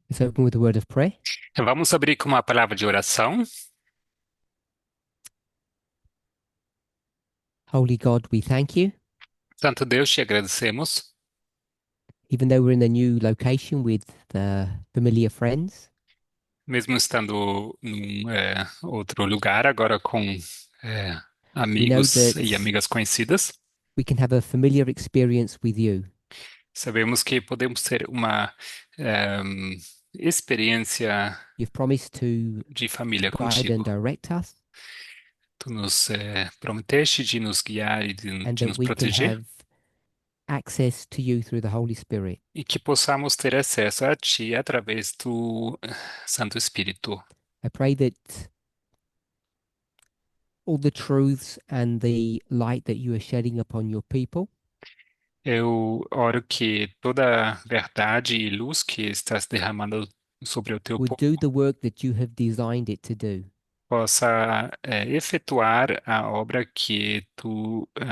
Let's open with a word of prayer. Vamos abrir com uma palavra de oração. Holy God, we thank you. Santo Deus, te agradecemos, Even though we're in a new location with familiar friends, mesmo estando num outro lugar, agora com we know amigos e that amigas conhecidas. we can have a familiar experience with you. Sabemos que podemos ter uma experiência You've promised to de família guide and contigo. direct us, Tu nos prometeste de nos guiar e and de that nos we can proteger have access to you through the Holy Spirit. e que possamos ter acesso a Ti através do Santo Espírito. I pray that all the truths and the light that you are shedding upon your people Eu oro que toda a verdade e luz que estás derramando sobre o teu would povo do the work that you have designed it to do, possa efetuar a obra que tu to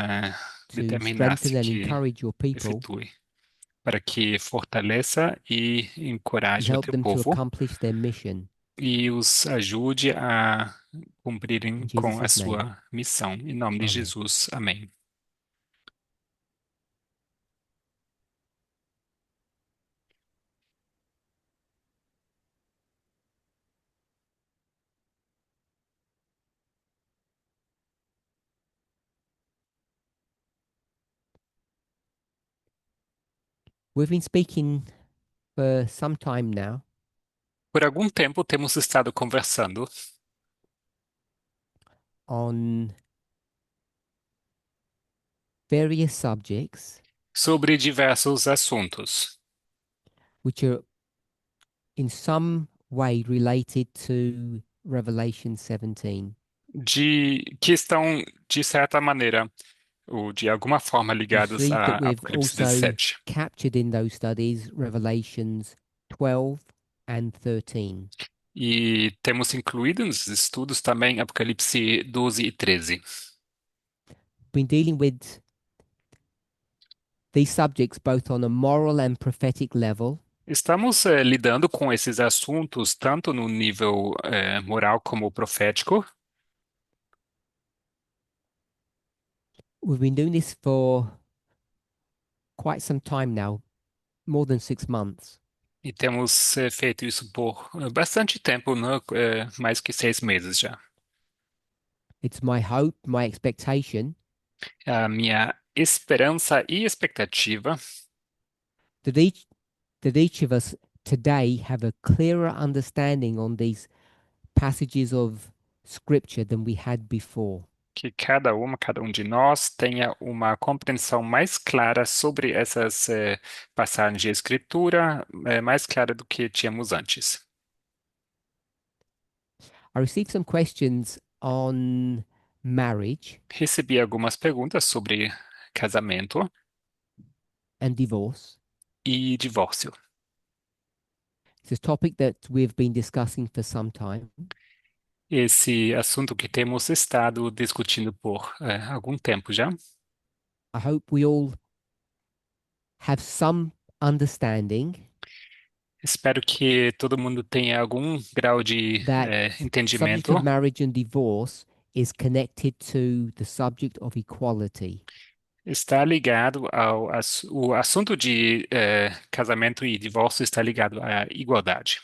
strengthen determinaste and que encourage your people efetue, para que fortaleça e and encoraje o help teu them to povo accomplish their mission. e os ajude a In cumprirem com a Jesus' name, sua missão. Em nome de Amen. Jesus. Amém. We've been speaking for some time now Por algum tempo temos estado conversando on various subjects sobre diversos assuntos, which are in some way related to Revelation 17. que estão, de certa maneira, ou de alguma forma You ligados see that a we've Apocalipse also 17. captured in those studies Revelations 12 and 13. E temos incluído nos estudos também Apocalipse 12 e 13. Been dealing with these subjects both on a moral and prophetic level. Estamos lidando com esses assuntos tanto no nível moral como profético, We've been doing this for quite some time now, more than 6 months. e temos feito isso por bastante tempo, né? Mais que 6 meses já. It's my hope, my expectation A minha esperança e expectativa that each of us today have a clearer understanding on these passages of scripture than we had before. que cada um de nós tenha uma compreensão mais clara sobre essas passagens de escritura, mais clara do que tínhamos antes. I received some questions on marriage Recebi algumas perguntas sobre casamento and divorce. e divórcio. It's a topic that we've been discussing for some time. Esse assunto que temos estado discutindo por algum tempo já. I hope we all have some understanding Espero que todo mundo tenha algum grau de that the subject entendimento. of marriage and divorce is connected to the subject of equality. Está ligado o assunto de casamento e divórcio está ligado à igualdade.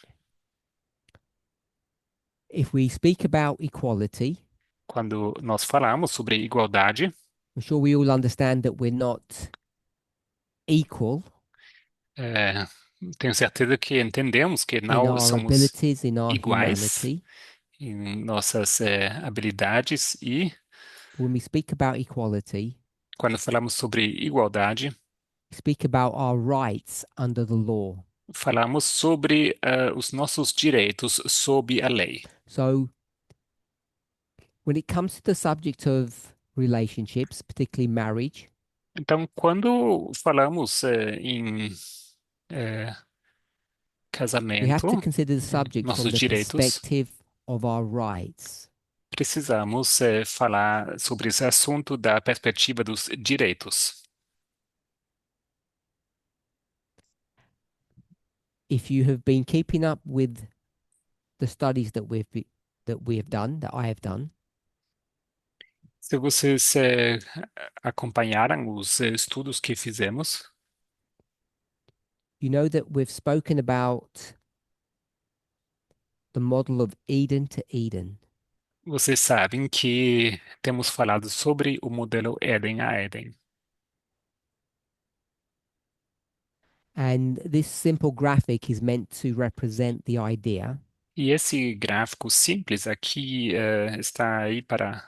If we speak about equality, Quando nós falamos sobre igualdade, I'm sure we all understand that we're not equal eh, tenho certeza que entendemos que in não our somos abilities, in our iguais humanity. em nossas habilidades e When we speak about equality, quando falamos sobre igualdade, we speak about our rights under the law. falamos sobre os nossos direitos sob a lei. So when it comes to the subject of relationships, particularly marriage, Então, quando falamos em eh, we have to casamento, consider the subject from nossos the direitos, perspective of our rights. precisamos falar sobre esse assunto da perspectiva dos direitos. if you have been keeping up with the studies that we have done, that I have done, Se vocês acompanharam os estudos que fizemos, you know that we've spoken about the model of Eden to Eden. vocês sabem que temos falado sobre o modelo Éden a Éden. And this simple graphic is meant to represent the idea E esse gráfico simples aqui está aí para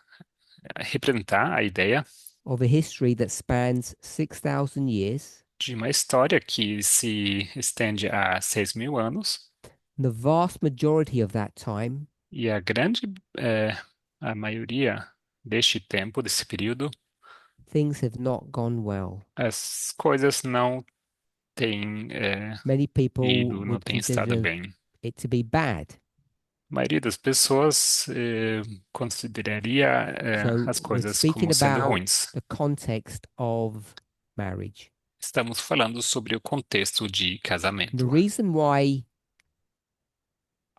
representar a ideia of a history that spans 6,000 years. de uma história que se estende a 6.000 anos, The vast majority of that time, e a maioria deste tempo, desse período, things have not gone well. as coisas não têm Many people ido, não would têm estado consider bem. it to be bad. A maioria das pessoas consideraria So as we're coisas speaking como sendo about ruins. the context of marriage. Estamos falando sobre o contexto de The casamento. reason why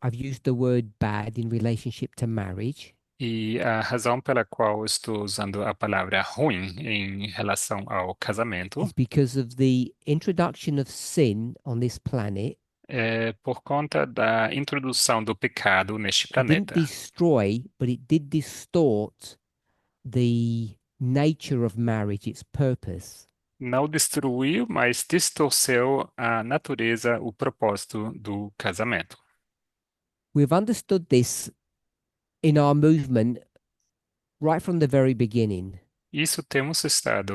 I've used the word bad in relationship to marriage E a razão pela qual estou usando a palavra ruim em relação ao casamento is because of the introduction of sin on this planet. é por conta da introdução do pecado neste It didn't planeta. destroy, but it did distort the nature of marriage, its purpose. Não destruiu, mas distorceu a natureza, o propósito do casamento. We've understood this in our movement right from the very beginning. Isso temos estado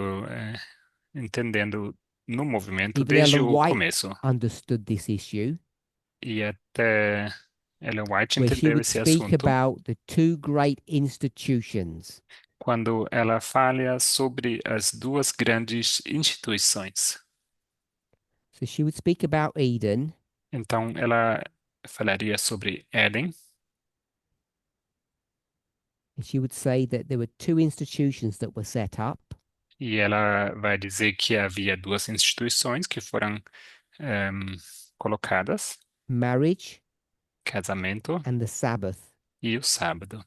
entendendo no movimento Even desde Ellen o White começo. understood this issue, E até Ellen White where she entendeu would esse speak assunto about the two great institutions. quando ela fala sobre as duas grandes instituições. So she would speak about Eden, Então, ela falaria sobre Éden, and she would say that there were two institutions that were set up, e ela vai dizer que havia duas instituições que foram colocadas, marriage casamento and the Sabbath. e o sábado.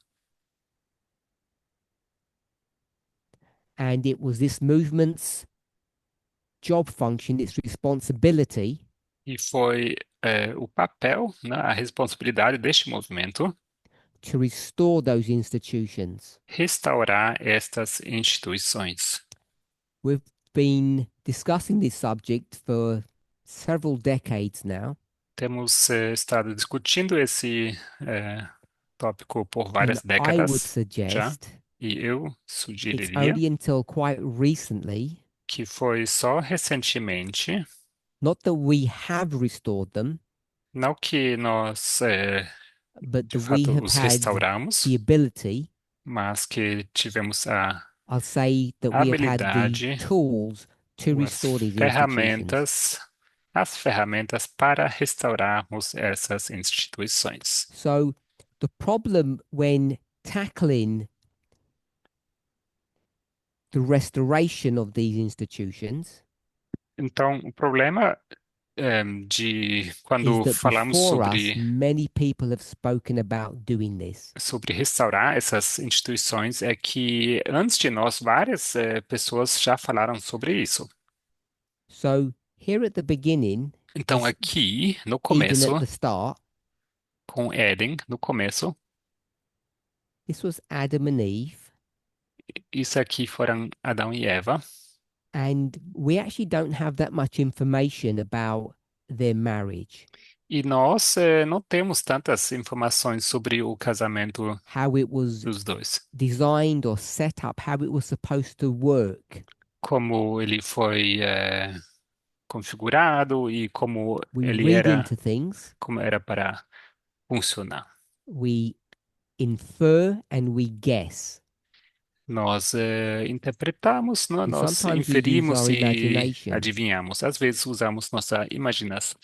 And it was this movement's job function, its responsibility E foi o papel, né, a responsabilidade deste movimento to restore those institutions. restaurar estas instituições. We've been discussing this subject for several decades now, Temos estado discutindo esse tópico por and várias I would décadas já, suggest e eu it's sugeriria only until quite recently, que foi só recentemente, not that we have restored them, não que nós but de that we fato have os had restauramos, the ability, mas que tivemos a I'll say that we have had the habilidade, tools to ou restore these institutions. as ferramentas para restaurarmos essas instituições. So the problem when tackling the restoration of these institutions Então, o problema de is quando that falamos before us, many people have spoken about doing this. sobre restaurar essas instituições é que antes de nós várias pessoas já falaram sobre isso. So here at the beginning, Então, this aqui no Eden começo, at the start, com Éden, no começo, this was Adam and Eve, isso aqui foram Adão e Eva, and we actually don't have that much information about their marriage, e nós não temos tantas informações sobre o casamento how it was dos dois, designed or set up, how it was supposed to work. como ele foi configurado e We read into things, como era para funcionar. we infer, and we guess. Nós interpretamos, né? And Nós sometimes we use inferimos our e imagination. adivinhamos. Às vezes usamos nossa imaginação.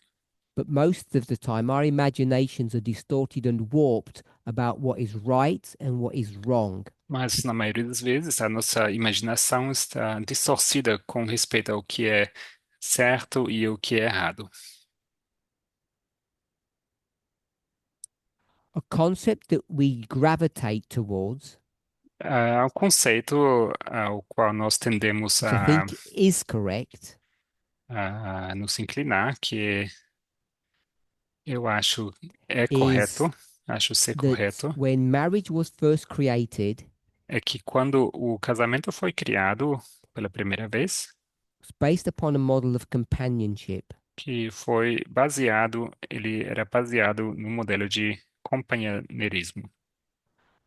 But most of the time, our imaginations are distorted and warped about what is right and what is wrong. Mas, na maioria das vezes, a nossa imaginação está distorcida com respeito ao que é certo e o que é errado. a concept that we gravitate towards, O conceito ao qual nós tendemos which I think is correct, a nos inclinar, que eu acho é is correto, acho ser that correto, when marriage was first created, é que quando o casamento foi criado pela primeira vez, it's based upon a model of companionship. que foi baseado, ele era baseado no modelo de companheirismo.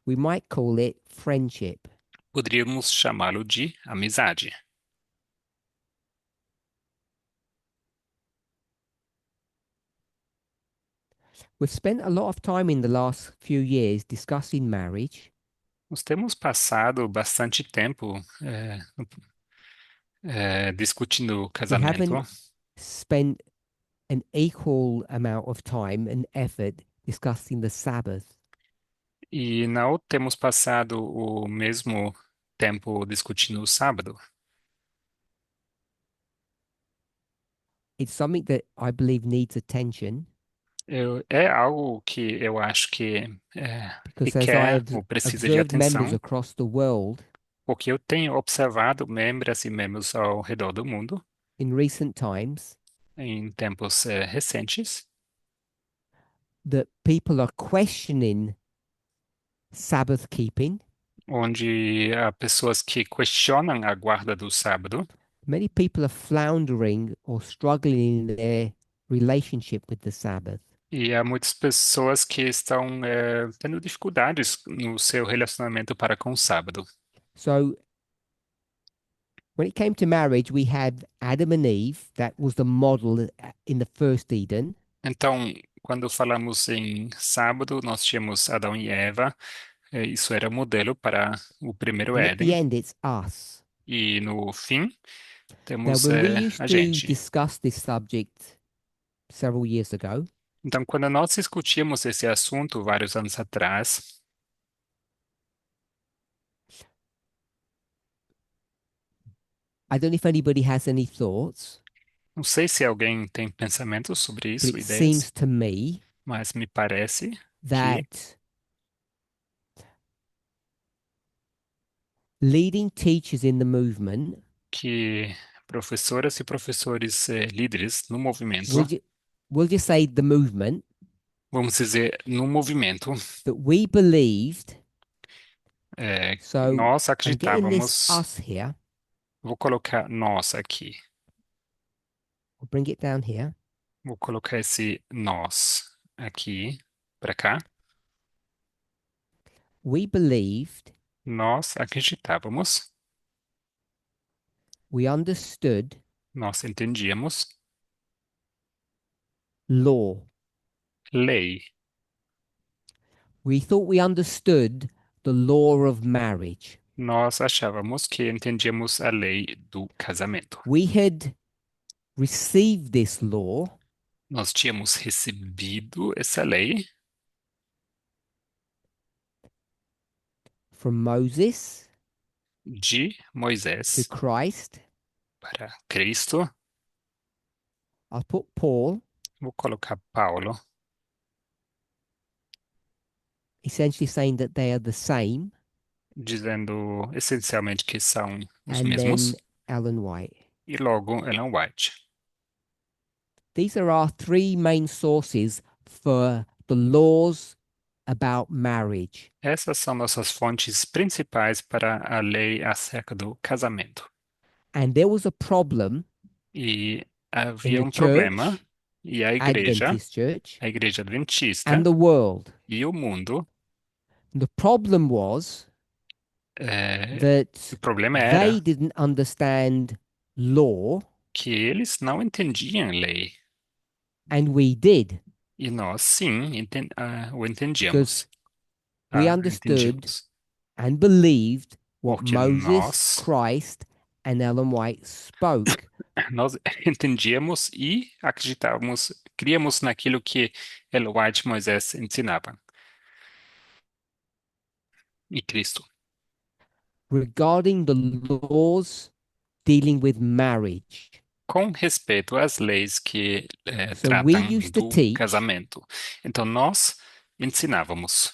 We might call it friendship. Poderíamos chamá-lo de amizade. We've spent a lot of time in the last few years discussing marriage. Nós temos passado bastante tempo discutindo We casamento haven't spent an equal amount of time and effort discussing the Sabbath. e não temos passado o mesmo tempo discutindo o sábado. It's something that I believe needs attention É algo que eu acho que because as requer I've ou precisa de observed members atenção, across the world porque eu tenho observado membros e membros ao redor do mundo in recent times, em tempos recentes, that people are questioning Sabbath keeping. onde há pessoas que questionam a guarda do sábado Many people are floundering or struggling in their relationship with the Sabbath. e há muitas pessoas que estão tendo dificuldades no seu relacionamento para com o sábado. So when it came to marriage, we had Adam and Eve. That was the model in the first Eden. Então, quando falamos em sábado, nós tínhamos Adão e Eva, isso era modelo para o primeiro And at the Éden, end, it's us. e no fim Now, temos when we a used to gente. discuss this subject several years ago, Então, quando nós discutimos esse assunto vários anos atrás, I don't know if anybody has any thoughts, não sei se alguém tem pensamentos sobre but isso, it seems ideias, to me mas me parece que that leading teachers in the movement, que professoras e professores líderes no movimento, we'll, ju- we'll just say the movement, vamos dizer, no movimento, that we believed. So nós I'm getting this acreditávamos, us here. vou colocar nós aqui, I'll bring it down here. vou colocar esse nós aqui para cá. We believed, Nós acreditávamos, we understood nós entendíamos law. lei. We thought we understood the law of marriage. Nós achávamos que entendíamos a lei do casamento. We had received this law Nós tínhamos recebido essa lei from Moses de to Moisés Christ. para Cristo. I'll put Paul, Vou colocar Paulo, essentially saying that they are the same, dizendo essencialmente que são os and then mesmos, Ellen White. e logo Ellen White. These are our three main sources for the laws about marriage. Essas são nossas fontes principais para a lei acerca do casamento. And there was a problem E in havia the um problema, church, e Adventist church, a igreja adventista and the world. e o mundo, The problem was o that problema they era didn't understand law que eles não entendiam lei. and we did, E nós, sim, o because entendíamos. we understood Entendíamos. and believed what Porque Moses, Christ, and Ellen White spoke. nós entendíamos e acreditávamos, críamos naquilo que Ellen White e Moisés ensinavam. E Cristo. Regarding the laws dealing with marriage. Com respeito às leis que So we tratam used to do teach casamento. Então, nós ensinávamos,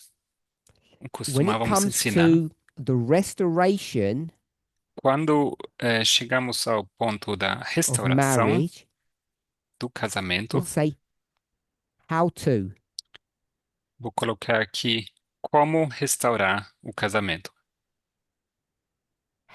When it costumávamos comes ensinar. to the restoration Quando chegamos ao ponto da of restauração marriage, do we'll casamento, say how to. vou colocar aqui como restaurar o casamento.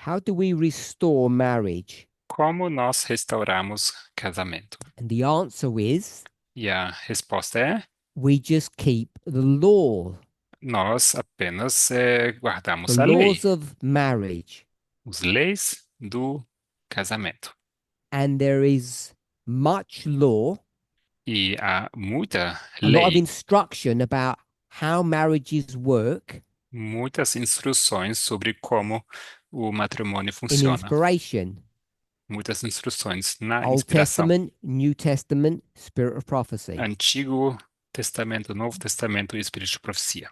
How do we restore marriage? Como nós restauramos casamento? And the answer is E a resposta é: we just keep the law, nós apenas the guardamos a lei, laws of marriage. as leis do casamento. And there is much law, E há muita a lot of lei, instruction about how marriages work muitas instruções sobre como o matrimônio in funciona. inspiration. Muitas instruções na Old inspiração. Testament, New Testament, Spirit of Prophecy. Antigo Testamento, Novo Testamento e Espírito de Profecia.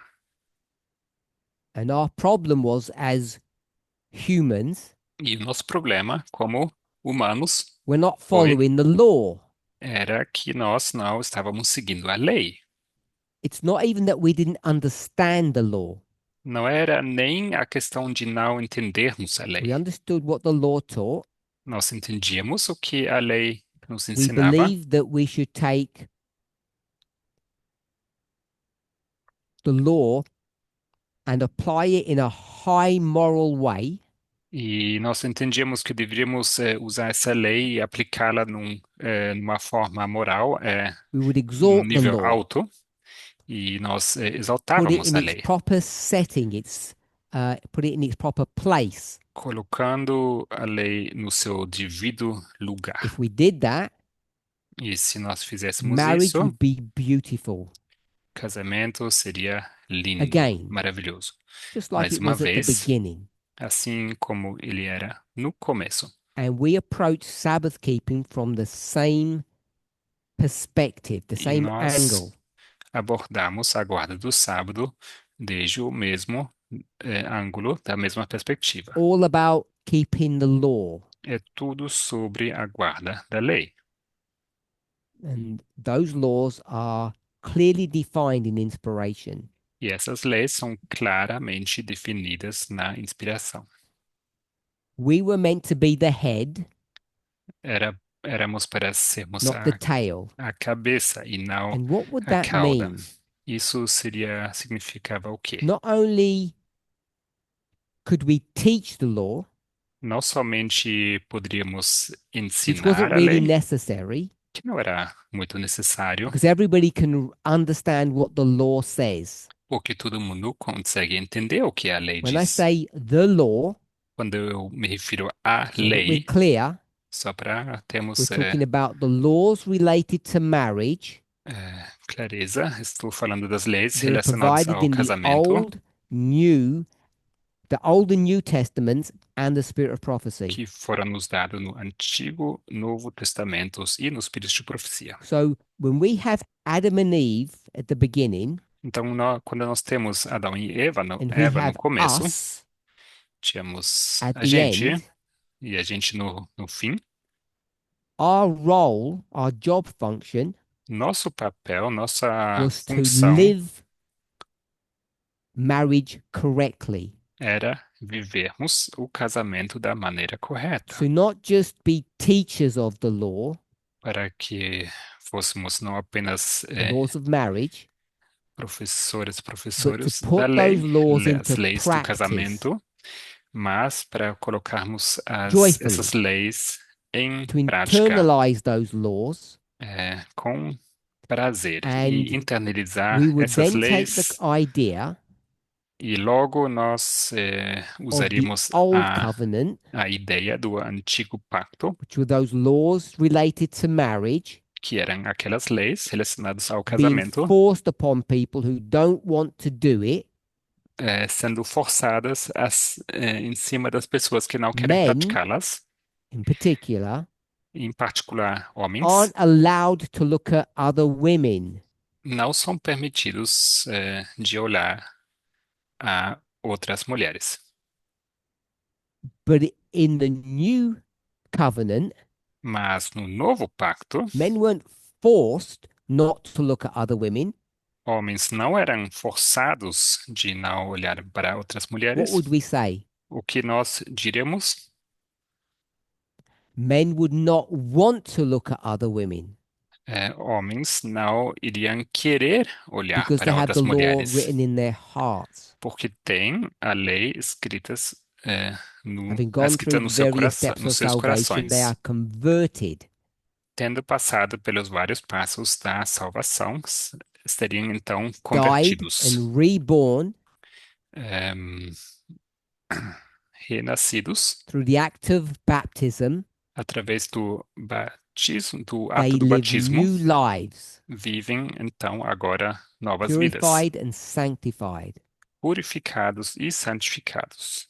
And our problem was, as humans, E o nosso problema, como humanos, we're not foi following the law. era que nós não estávamos seguindo a lei. It's not even that we didn't understand the law. Não era nem a questão de não entendermos a We lei. understood what the law taught. Nós entendíamos o que a lei nos We ensinava believed that we should take the law and apply it in a high moral way, e nós entendíamos que deveríamos usar essa lei e aplicá-la numa forma moral, we would num exalt the nível law, alto, e nós put it exaltávamos in a its lei, proper setting, put it in its proper place. colocando a lei no seu devido lugar. If we did that, E se nós fizéssemos marriage isso, would be beautiful casamento seria lindo, again, maravilhoso. just like Mais it uma was at the vez, beginning. assim como ele era no começo. And we approach Sabbath keeping from the same perspective, the E same nós angle. abordamos a guarda do sábado desde o mesmo ângulo, da mesma perspectiva. All about keeping the law. É tudo sobre a guarda da lei. And those laws are clearly defined in inspiration. E essas leis são claramente definidas na inspiração. We were meant to be the head, Éramos para sermos not the tail. a cabeça e não And what would a that cauda. mean? Isso significava o quê? Not only could we teach the law, Não somente poderíamos which wasn't ensinar a really lei, necessary, que não era muito necessário, because everybody can understand what the law says. porque todo mundo consegue entender o que a lei When I diz. say the law, Quando eu me refiro à so that we're lei, clear, só para termos we're talking about the laws related to marriage clareza, estou falando das leis that are relacionadas provided ao in the casamento Old and New Testaments and the Spirit of Prophecy. que foram nos dados no Antigo, Novo Testamentos e no Espírito de Profecia. So when we have Adam and Eve at the beginning, Então, quando nós temos Adão e Eva and we no have começo, us tínhamos at a the gente end, e a gente no fim. our role, our job function Nosso papel, nossa was to função live marriage correctly. era vivermos o casamento da maneira correta, So not just be teachers of the law, para que fôssemos não apenas the laws of marriage, professores, but to professores da put those lei, laws as into leis do practice casamento, mas para colocarmos joyfully, essas leis em to prática, internalize those laws, com prazer and e internalizar we would essas then take the leis idea e logo nós of the usaríamos old covenant, a ideia do antigo pacto, which were those laws related to marriage, que eram aquelas leis relacionadas ao being casamento, forced upon people who don't want to do it, sendo forçadas em cima das pessoas que não querem men praticá-las, in particular, em particular homens, aren't allowed to look at other women. não são permitidos de olhar a outras mulheres. But in the new covenant, Mas no novo pacto, men weren't forced not to look at other women. homens não eram forçados de não olhar para outras what mulheres, would we say? o que nós diríamos? Men would not want to look at other women Homens não iriam querer olhar because they para have the outras law mulheres, written in their hearts. porque tem a lei Having gone escrita through no the seu various coração, steps nos of seus salvation, they corações. are converted, Tendo passado pelos vários passos da salvação, seriam então died, convertidos, and reborn em, renascidos through the act of baptism. através do batismo, do ato They do live batismo, new lives, vivem então agora novas vidas, purified and sanctified. purificados e santificados.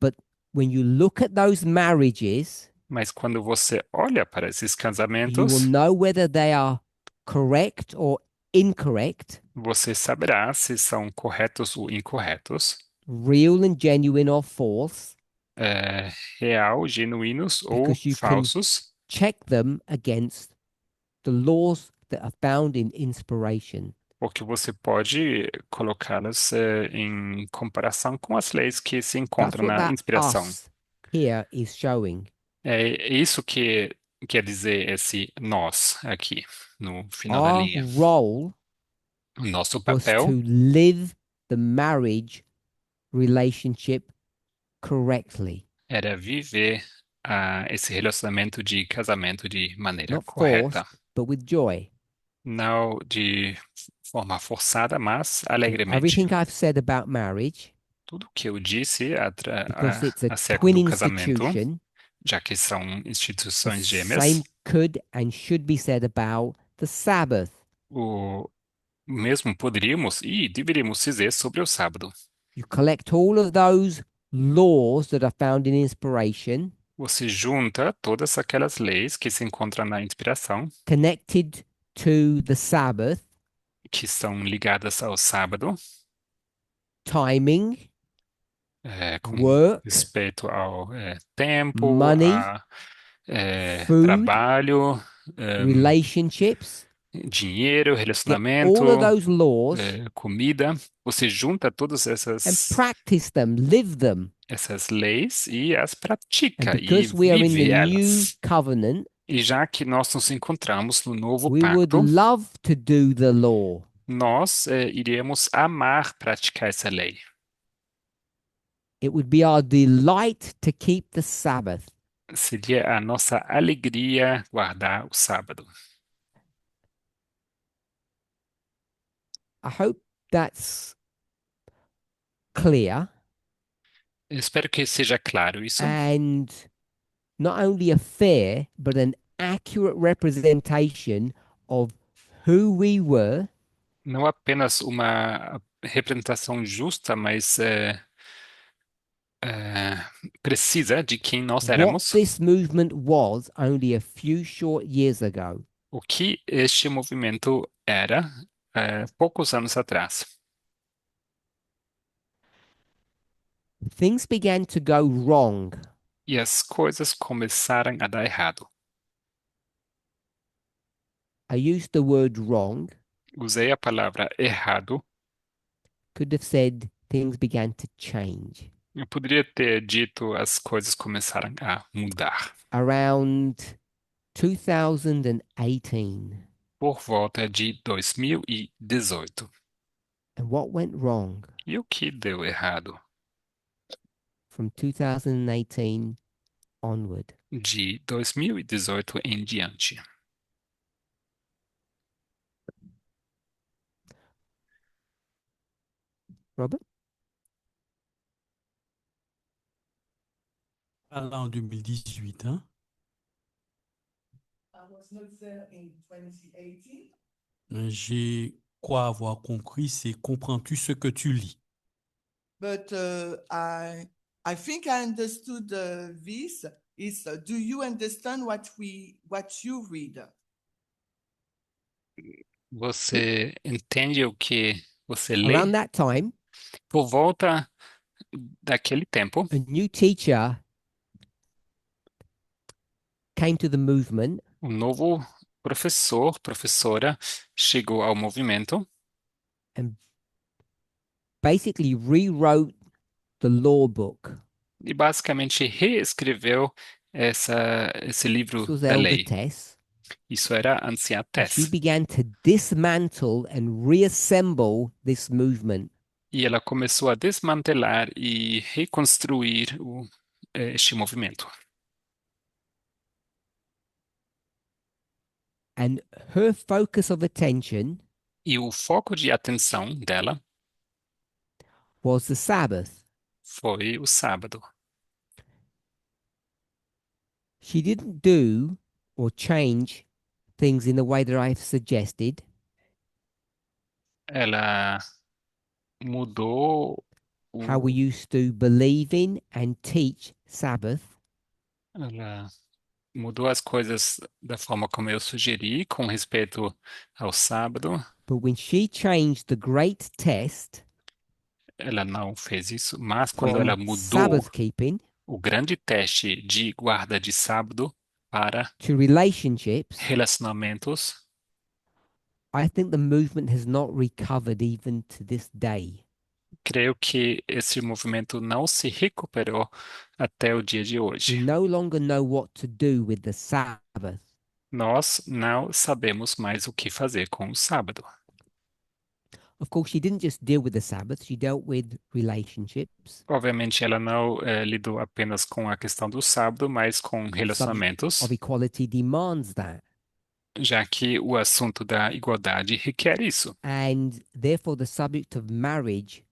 But when you look at those marriages, Mas quando você olha para esses you will casamentos, know whether they are correct or incorrect, você saberá se são corretos ou incorretos, real and genuine or false, real, genuínos ou because you can falsos, check them against the laws that are found in inspiration. porque você pode colocá-las, em comparação com as leis que se That's encontram what na that inspiração. us here is showing. É isso que quer dizer esse nós aqui, no final da Our linha. role O nosso was papel to live the marriage relationship correctly, era viver esse relacionamento de casamento de maneira not correta. forced, but with joy. Não de forma forçada, mas And alegremente. everything I've said about marriage, Tudo que eu disse because it's a acerca twin do casamento, institution, já que são the instituições same gêmeas, could and should be said about the Sabbath. o mesmo poderíamos e deveríamos dizer sobre o sábado. You collect all of those laws that are found in inspiration, Você junta todas aquelas leis que se encontram na inspiração, connected to the Sabbath, que são ligadas ao sábado, timing, com work, respeito ao tempo, money, a food, trabalho, relationships. dinheiro, Get all of relacionamento, those laws comida. Você junta todas and practice them, live them. essas leis e as And pratica e because we are in the vive new elas. covenant, E já que nós nos encontramos no novo we would pacto, love to do the law. nós iremos amar praticar essa lei. It would be our delight to keep the Sabbath. Seria a nossa alegria guardar o sábado. I hope that's clear Eu espero que seja claro isso. and not only a fair, but an accurate representation of who we were, Não apenas uma representação justa, mas é, precisa de quem nós what éramos, this movement was only a few short years ago. o que este movimento era poucos anos atrás. Things began to go wrong. E as coisas começaram a dar errado. I used the word wrong, Usei a palavra errado. could have said things began to change. Eu poderia ter dito as coisas começaram a mudar. Around 2018. Por volta de 2018. And what went wrong E o que deu errado? from 2018 onward? De 2018 em diante. Robert? Là en 2018, hein? I was not there in 2018. J'ai quoi avoir compris, c'est comprends-tu ce que tu lis? But I think I understood this. Is do you understand what you read? Você entende o que você Around lê? that time, Por volta daquele tempo, a new teacher came to the movement um novo professor, professora chegou ao movimento and basically rewrote the law book. E basicamente reescreveu esse livro This was da Elder lei. Tess. Isso era a anciã And she Tess. began to dismantle and reassemble this movement. E ela começou a desmantelar e reconstruir este movimento. And her focus of attention E o foco de atenção dela was the Sabbath. foi o sábado. She didn't do or change things in the way that I've suggested. Ela mudou How we used to believe in and teach Sabbath. ela mudou as coisas da forma como eu sugeri com respeito ao sábado. But when she changed the great test Ela não fez isso, mas quando ela from mudou Sabbath keeping o grande teste de guarda de sábado para to relationships, relacionamentos, I think the movement has not recovered even to this day. creio que esse movimento não se recuperou até o dia de We hoje. no longer know what to do with the Sabbath. Nós não sabemos mais o que fazer com o sábado. Of course, she didn't just deal with the Sabbath, she dealt with relationships. Obviamente, ela não lidou apenas com a questão do sábado, mas com relacionamentos, Of equality demands that. já que o assunto da igualdade requer isso. And therefore, the subject of marriage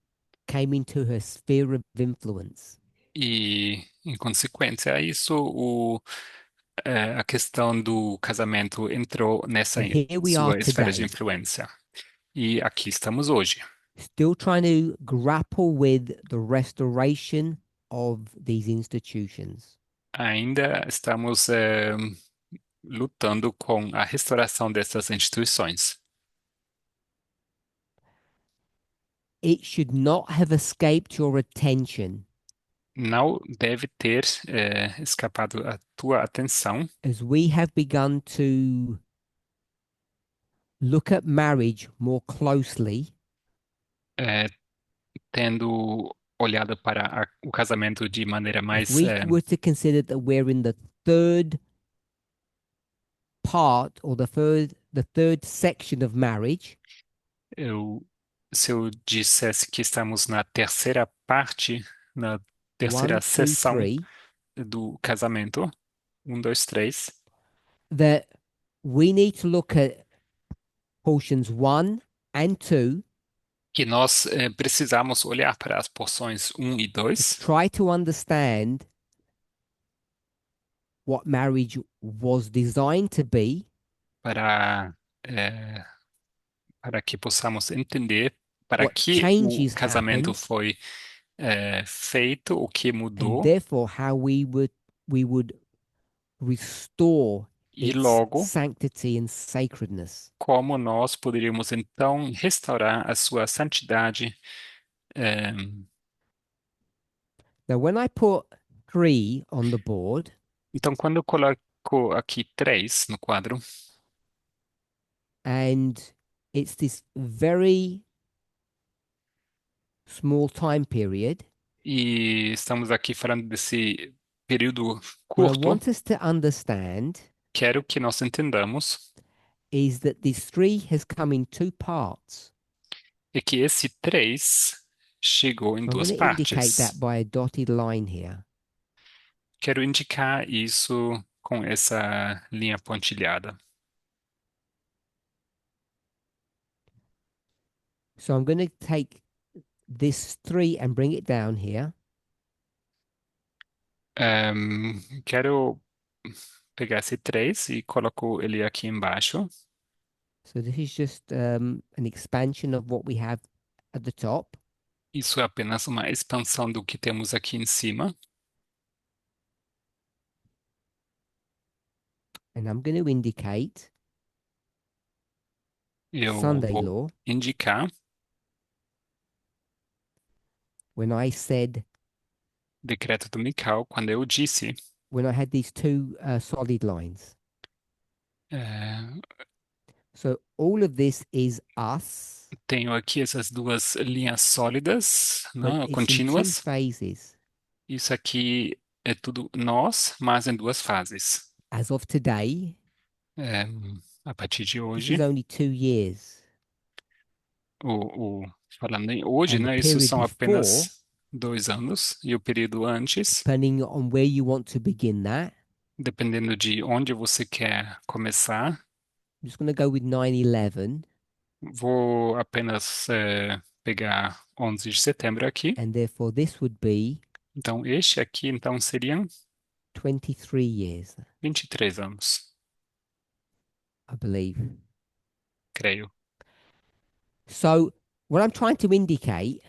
came into her sphere of influence. E, em consequência a isso, a questão do casamento entrou nessa And here we sua are esfera de today, influência. E aqui estamos hoje, still trying to grapple with the restoration of these institutions. ainda estamos lutando com a restauração dessas instituições. It should not have escaped your attention Não deve ter escapado a tua atenção as we have begun to look at marriage more closely. tendo olhado para o casamento de maneira If mais we were to consider that we're in the third part or the third section of marriage, se eu dissesse que estamos na terceira parte, na terceira 1, 2, sessão 3, do casamento, 2, 3, that we need to look at portions 1 and 2 que nós precisamos olhar para as porções 1 e 2 try to understand what marriage was designed to be para, para que possamos entender para What que o changes casamento happened. foi feito, o que and mudou, therefore how we would restore e its logo sanctity and sacredness. como nós poderíamos então restaurar a sua santidade. Now, when I put 3 on the board, Então, quando eu coloco aqui 3 no quadro, and it's this very small time period, e estamos aqui falando desse período what I curto, want us to understand quero que nós entendamos is that this 3 has come in 2 parts. é que esse 3 chegou em I'm going duas to indicate partes. that by a dotted line here. Quero indicar isso com essa linha pontilhada. So I'm going to take this 3 and bring it down here. Quero pegar esse 3 e coloco ele aqui embaixo. So this is just an expansion of what we have at the top. Isso é apenas uma expansão do que temos aqui em cima. And I'm going to indicate Eu Sunday vou law indicar when I said, decreto dominical quando eu disse when I had these 2 solid lines. eh, So all of this is us, Tenho aqui essas duas linhas sólidas, but não, it's in two contínuas. phases. Isso aqui é tudo nós, mas em duas fases. As of today, É, a partir de this hoje, is only 2 years. falando em hoje, And the né? Isso period são before, apenas 2 anos, e o período antes, depending on where you want to begin that, dependendo de onde você quer começar, I'm just going to go with 9/11, vou apenas pegar 11 de setembro aqui. and therefore this would be Então, este aqui, então, seriam 23 years, 23 anos, I believe. creio. So what I'm trying to indicate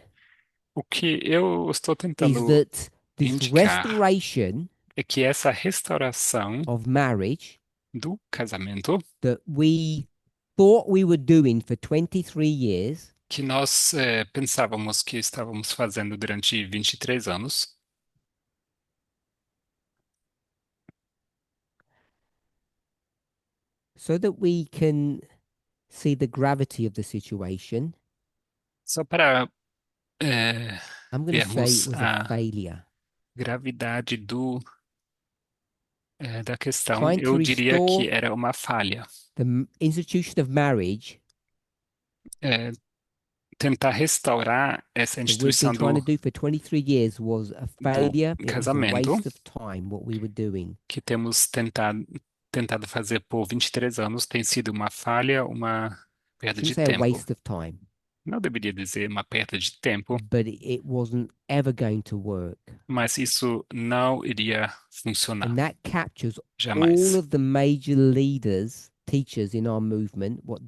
O que eu estou is tentando that this indicar restoration é que essa restauração of marriage do casamento that we thought we were doing for 23 years que nós pensávamos que estávamos fazendo durante 23 anos, so that we can see the gravity of the situation, só para eh, I'm going to say it vermos was a a failure. gravidade da questão, Trying to eu diria que restore era uma falha. the institution of marriage Eh, tentar restaurar essa that we've been instituição trying to do do for 23 years was a failure. It was a casamento waste of time, what we were doing. que temos tentado fazer por 23 anos tem sido uma falha, uma perda de Shouldn't say a tempo. waste of time, Não deveria dizer uma perda de tempo, but it wasn't ever going to work. mas isso não iria funcionar And that captures jamais. all of the major leaders, teachers in our movement, what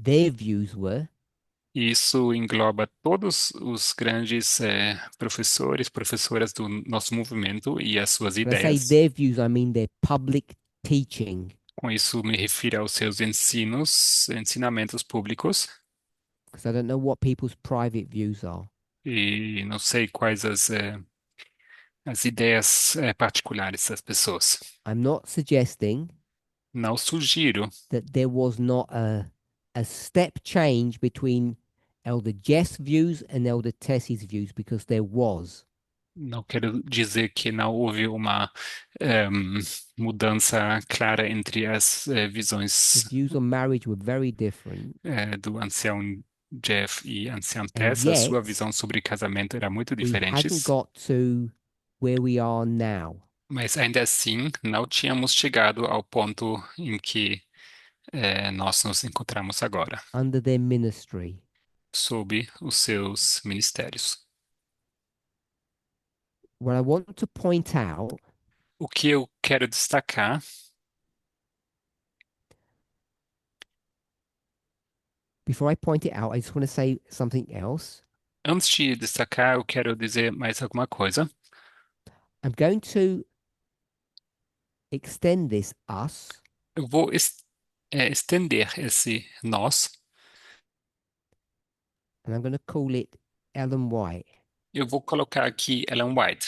their views were. Isso engloba todos os grandes professores, professoras do nosso movimento e as suas When I say ideias. their views, I mean their public teaching, Com isso me refiro aos seus ensinamentos públicos, because I don't know what people's private views are. e não sei quais as ideias particulares das pessoas. I'm not suggesting Não sugiro that there was not a step change between Elder Jeff's views and Elder Tessie's views, because there was. Não quero dizer que não houve uma mudança clara entre as The visões views on marriage were very different. do ancião Jeff e anciã And Tess. A sua yet, visão sobre casamento era muito we hadn't diferente, got to where we are now. mas ainda assim não tínhamos chegado ao ponto em que nós nos encontramos agora, Under their ministry. sob os seus ministérios. What I want to point out O que eu quero destacar, before I point it out, I just want to say something else. antes de destacar, eu quero dizer mais alguma coisa. I'm going to extend this us Eu vou estender esse nós. and I'm going to call it Ellen White. Eu vou colocar aqui Ellen White.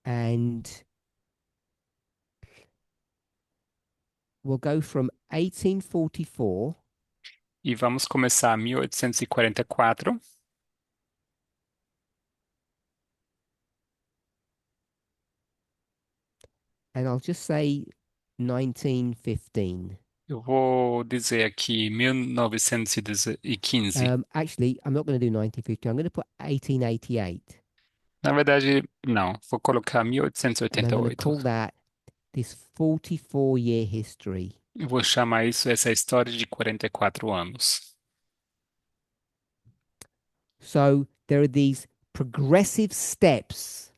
And we'll go from 1844 E vamos começar 1844 and I'll just say 1915. eu vou dizer aqui 1915. Actually, I'm not going to do 1950. I'm going to put 1888. Na verdade, não. Vou colocar And I'm going to 1888. call that this 44-year history. Eu vou chamar isso essa história de 44 anos. So there are these progressive steps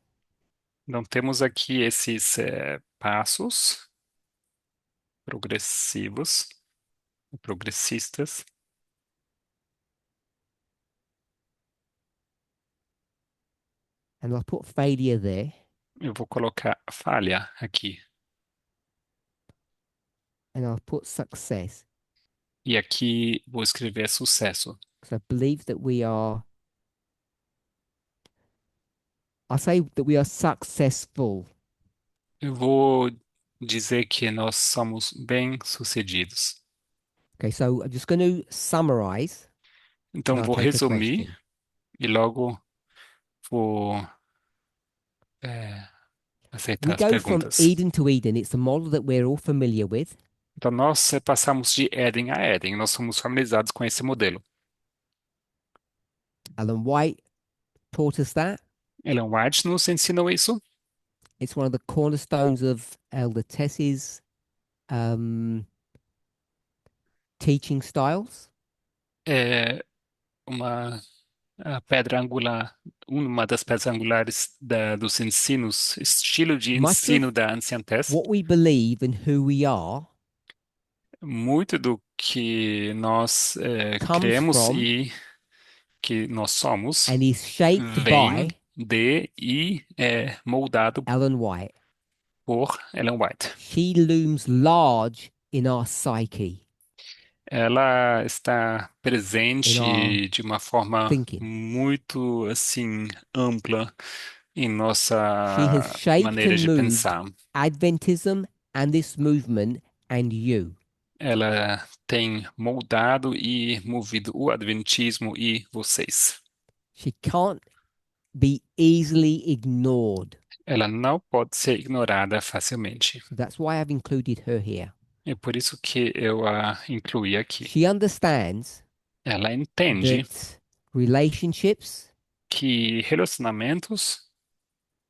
Então, temos aqui esses passos progressivos, progressistas. and I'll put failure there. Eu vou colocar falha aqui. And I'll put success, E aqui vou escrever sucesso. because I believe that I'll say that we are successful. Eu vou dizer que nós somos bem-sucedidos. Okay, so I'm just going to summarize and Então, I'll vou take a resumir question. e logo vou aceitar We as go from perguntas. Eden to Eden. It's a model that we're all familiar with. Então, nós passamos de Éden a Éden. Nós somos familiarizados com esse modelo. Ellen White taught us that. Ellen White nos ensinou isso. It's one of the cornerstones of Elder Tess's teaching styles. É uma a pedra angular, uma das pedras angulares dos ensinos, estilo de Much ensino of da Ancientez. what we believe and who we are Muito do que nós comes cremos from e que nós somos and is shaped vem by de e é moldado Ellen White. por Ellen White. She looms large in our psyche, Ela está in our presente de uma forma thinking. muito assim ampla em She nossa has shaped maneira and de moved pensar. Adventism and this movement and you. Ela tem moldado e movido o Adventismo e vocês. She can't be easily ignored. Ela não pode ser ignorada facilmente. So that's why I've included her here. É por isso que eu a incluí aqui. She understands Ela entende that relationships que relacionamentos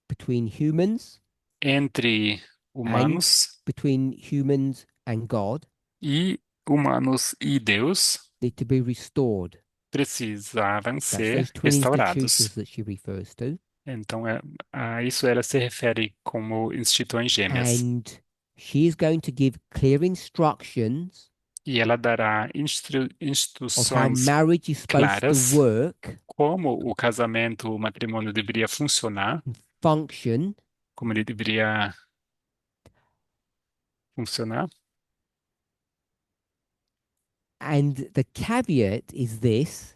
between humans entre humanos between humans and God e humanos e Deus need to be restored. precisavam That's ser those twin restaurados. institutions that she refers to. Então, a isso ela se refere como instituições gêmeas. And she is going to give clear instructions E ela dará of how instruções marriage is supposed claras to work, como o casamento, o matrimônio deveria funcionar, function, como ele deveria funcionar. and the caveat is this,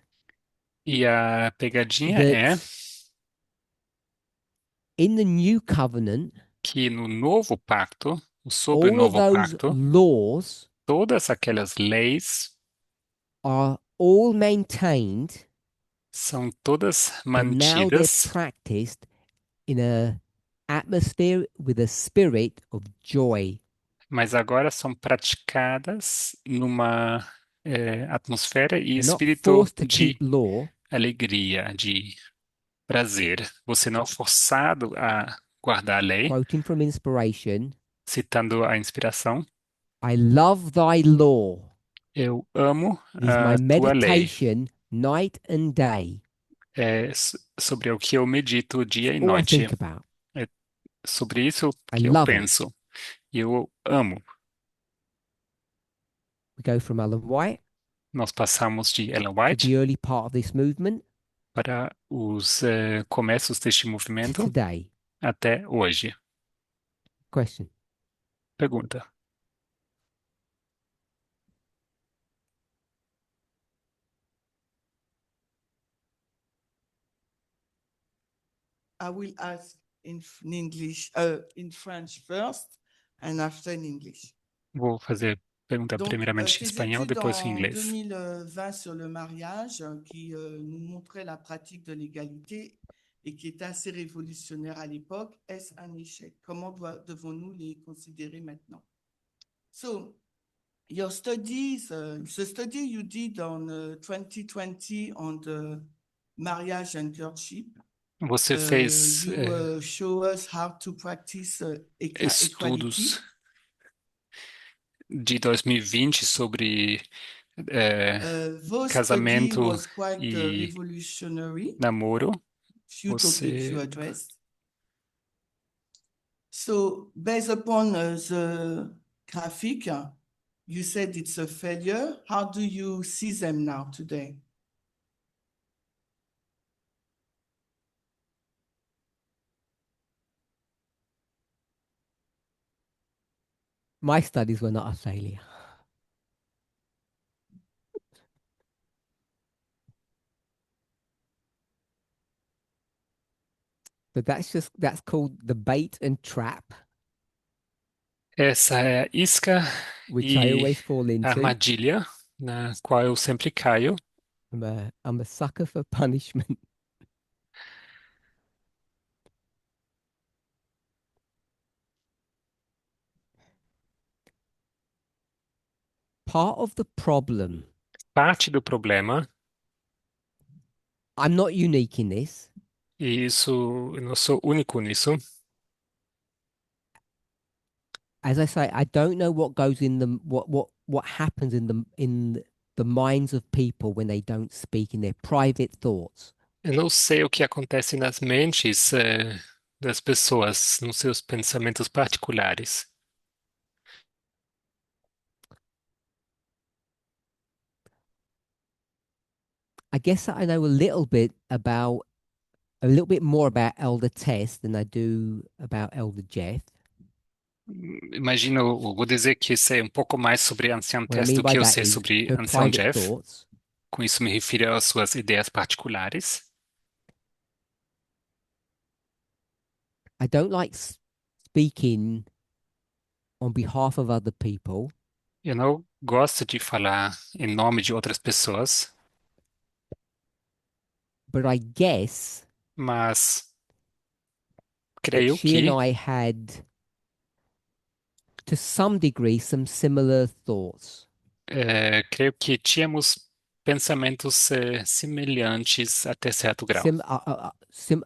E a pegadinha é that in the new covenant, que no novo pacto, sobre o all of novo those pacto, laws todas aquelas leis are all maintained, são todas but now they're mantidas, practiced in a atmosphere with a spirit of joy. mas agora são praticadas numa atmosfera e They're not espírito forced to de keep law, alegria, de prazer. Você não é forçado a guardar a lei, quoting from inspiration, citando a inspiração. I love thy law. Eu amo It is my a tua lei. meditation night and day. É sobre o que eu medito dia e All I noite. think about. Sobre isso I que eu love it. penso. E eu amo. We go from Ellen White Nós passamos de Ellen to White the early part of this movement para os começos deste to movimento today. até hoje. Question. Pergunta. I will ask in English, in French first, and after in English. Vou fazer pergunta Donc, primeiramente em tes espanhol, études depois em en inglês. 2020 sur le mariage qui nous montrait la pratique de l'égalité et qui était assez révolutionnaire à l'époque, est-ce un échec? Comment devons-nous les considérer maintenant? So, your studies, the study you did on 2020 on the marriage and courtship, Você fez you show us how to practice equality. estudos de 2020 sobre Vos study casamento was quite e revolutionary. namoro. Few topics you Você addressed. So based upon the graphic, you said it's a failure. How do you see them now today? My studies were not a failure. But that's called the bait and trap. Essa é a isca which I e always fall into. armadilha na qual eu sempre caio. I'm a sucker for punishment. Part of the problem, Parte do problema, I'm not unique in this, e isso, eu não sou único nisso. as I say, I don't know what goes in the what happens in the minds of people when they don't speak, in their private thoughts. Eu não sei o que acontece nas mentes, das pessoas, nos seus pensamentos particulares. I guess I know a little bit more about Elder Tess than I do about Elder Jeff. Imagino, eu vou dizer que sei um pouco mais sobre a anciã What I Tess mean do by que eu that sei is sobre her ancião private Jeff. thoughts. Com isso me refiro às suas ideias particulares. I don't like speaking on behalf of other people, Eu não gosto de falar em nome de outras pessoas, but I guess mas that creio she and que I had, to some degree, some similar thoughts. creio que tínhamos pensamentos semelhantes até certo grau.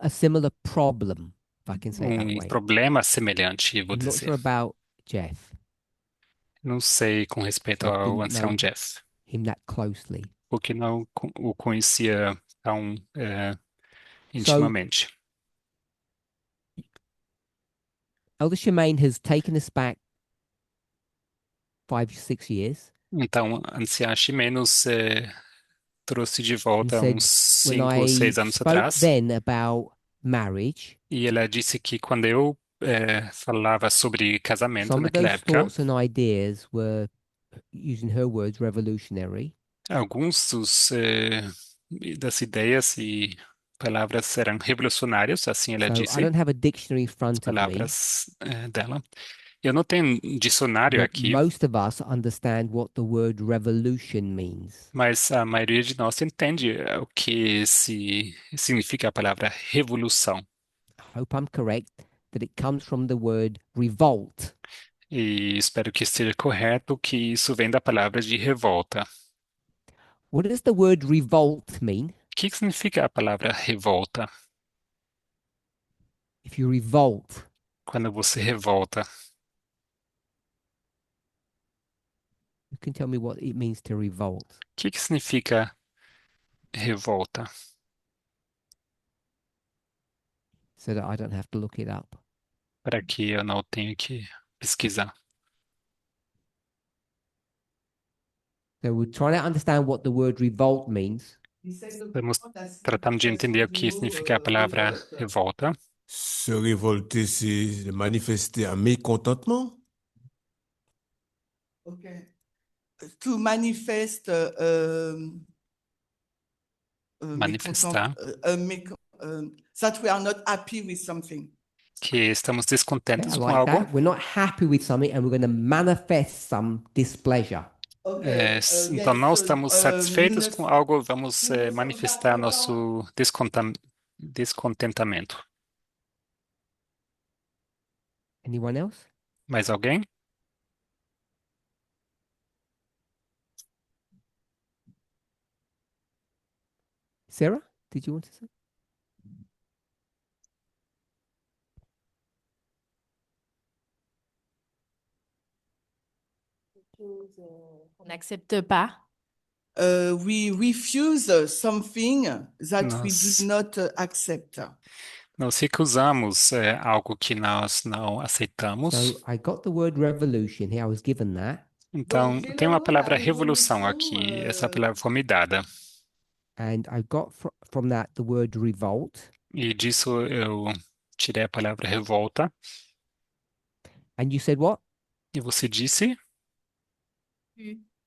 A similar problem, if I can say it that way. Problema semelhante, vou I'm not dizer. sure about Jeff, Não sei com respeito so I ao didn't ancião know Jeff, him that closely. porque não o conhecia tão So intimamente. Elder Shemaine has taken us back 5, 6 years Então, a anciã Ximenos trouxe de and volta said, uns when 5 ou I 6 anos spoke atrás, then about marriage, e ela disse que quando eu falava sobre casamento some of naquela those época, thoughts and ideas were, using her words, revolutionary. alguns das ideias e palavras eram revolucionários, assim ela So I disse, don't have a dictionary in as front of me, palavras dela. Eu não tenho um dicionário but aqui, most of us understand what the word revolution means. mas a maioria de nós entende o que significa a palavra revolução. I hope I'm correct that it comes from the word revolt. E espero que esteja correto que isso vem da palavra de revolta. What does the word revolt mean? O que significa a palavra revolta? If you revolt, Quando você revolta, you can tell me what it means to revolt. o que significa revolta? So that I don't have to look it up. Para que eu não tenha que pesquisar. So we're trying to understand what the word revolt means. Estamos tratando de entender o que significa a palavra revolta. Se révolter, c'est de manifester un mécontentement. Okay. To manifest Manifestar. that we are not happy with something. Que estamos Okay, descontentes I com like algo. that. We're not happy with something and we're going to manifest some displeasure. Okay. Então, não estamos satisfeitos nous com algo, vamos nous ne sommes manifestar pas nosso descontentamento. Anyone else? Mais alguém? Sarah, did you want to say? On n'accepte pas. we refuse something that we Nós- do not accept. Nós recusamos algo que nós não aceitamos. So I got the word revolution here. I was given that. Então, Bom, tem uma geralmente, palavra a revolução revolução, aqui. Essa palavra foi me dada. And I got from that the word revolt. E disso eu tirei a palavra revolta. And you said what? E você disse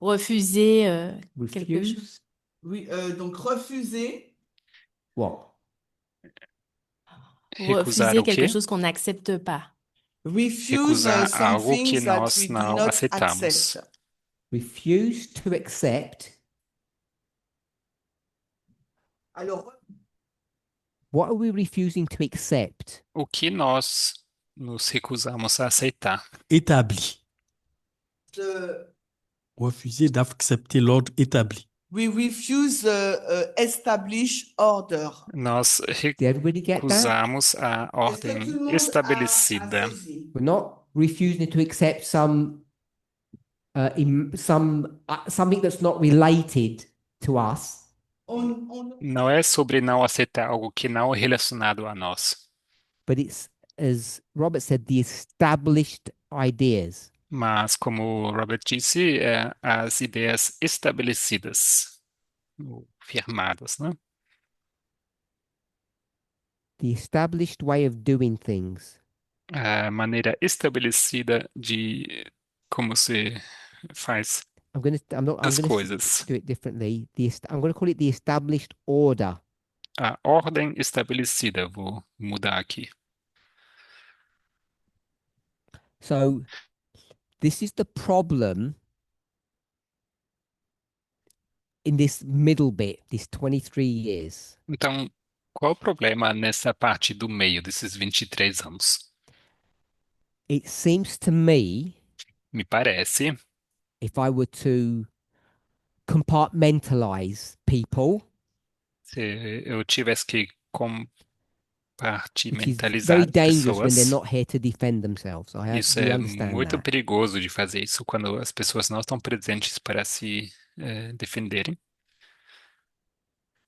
Refuser quelque chose. Refuse? Oui, donc refuser, What? recusar Refuser o quelque quê? chose qu'on n'accepte pas. Refuse recusar some algo que things that nós we do não not aceitamos. accept. Refuse to accept. Alors, What are we refusing to accept? O que nós nos recusamos a aceitar. Établi. the- Refuser d'accepter l'ordre établi. we refuse established order. Nós Did everybody get that? recusamos a Est-ce que ordem tout le monde a estabelecida. saisi? We're not refusing to accept something that's not related to us. On Não é sobre não aceitar algo que não é relacionado a nós, But it's, as Robert said, the established ideas. mas como o Robert disse, as ideias estabelecidas, ou firmadas, né? The established way of doing things. A maneira estabelecida de como se faz I'm not, I'm as going to coisas. do it differently. I'm going to call it the established order. A ordem estabelecida, vou mudar aqui. So this is the problem in this middle bit, this 23 years. Então, qual o problema nessa parte do meio desses 23 anos? It seems to me, Me parece, if I were to compartmentalize people, se eu tivesse que which is compartimentalizar very dangerous when they're pessoas, not here to defend themselves. isso We é understand muito that. perigoso de fazer isso quando as pessoas não estão presentes para se defenderem.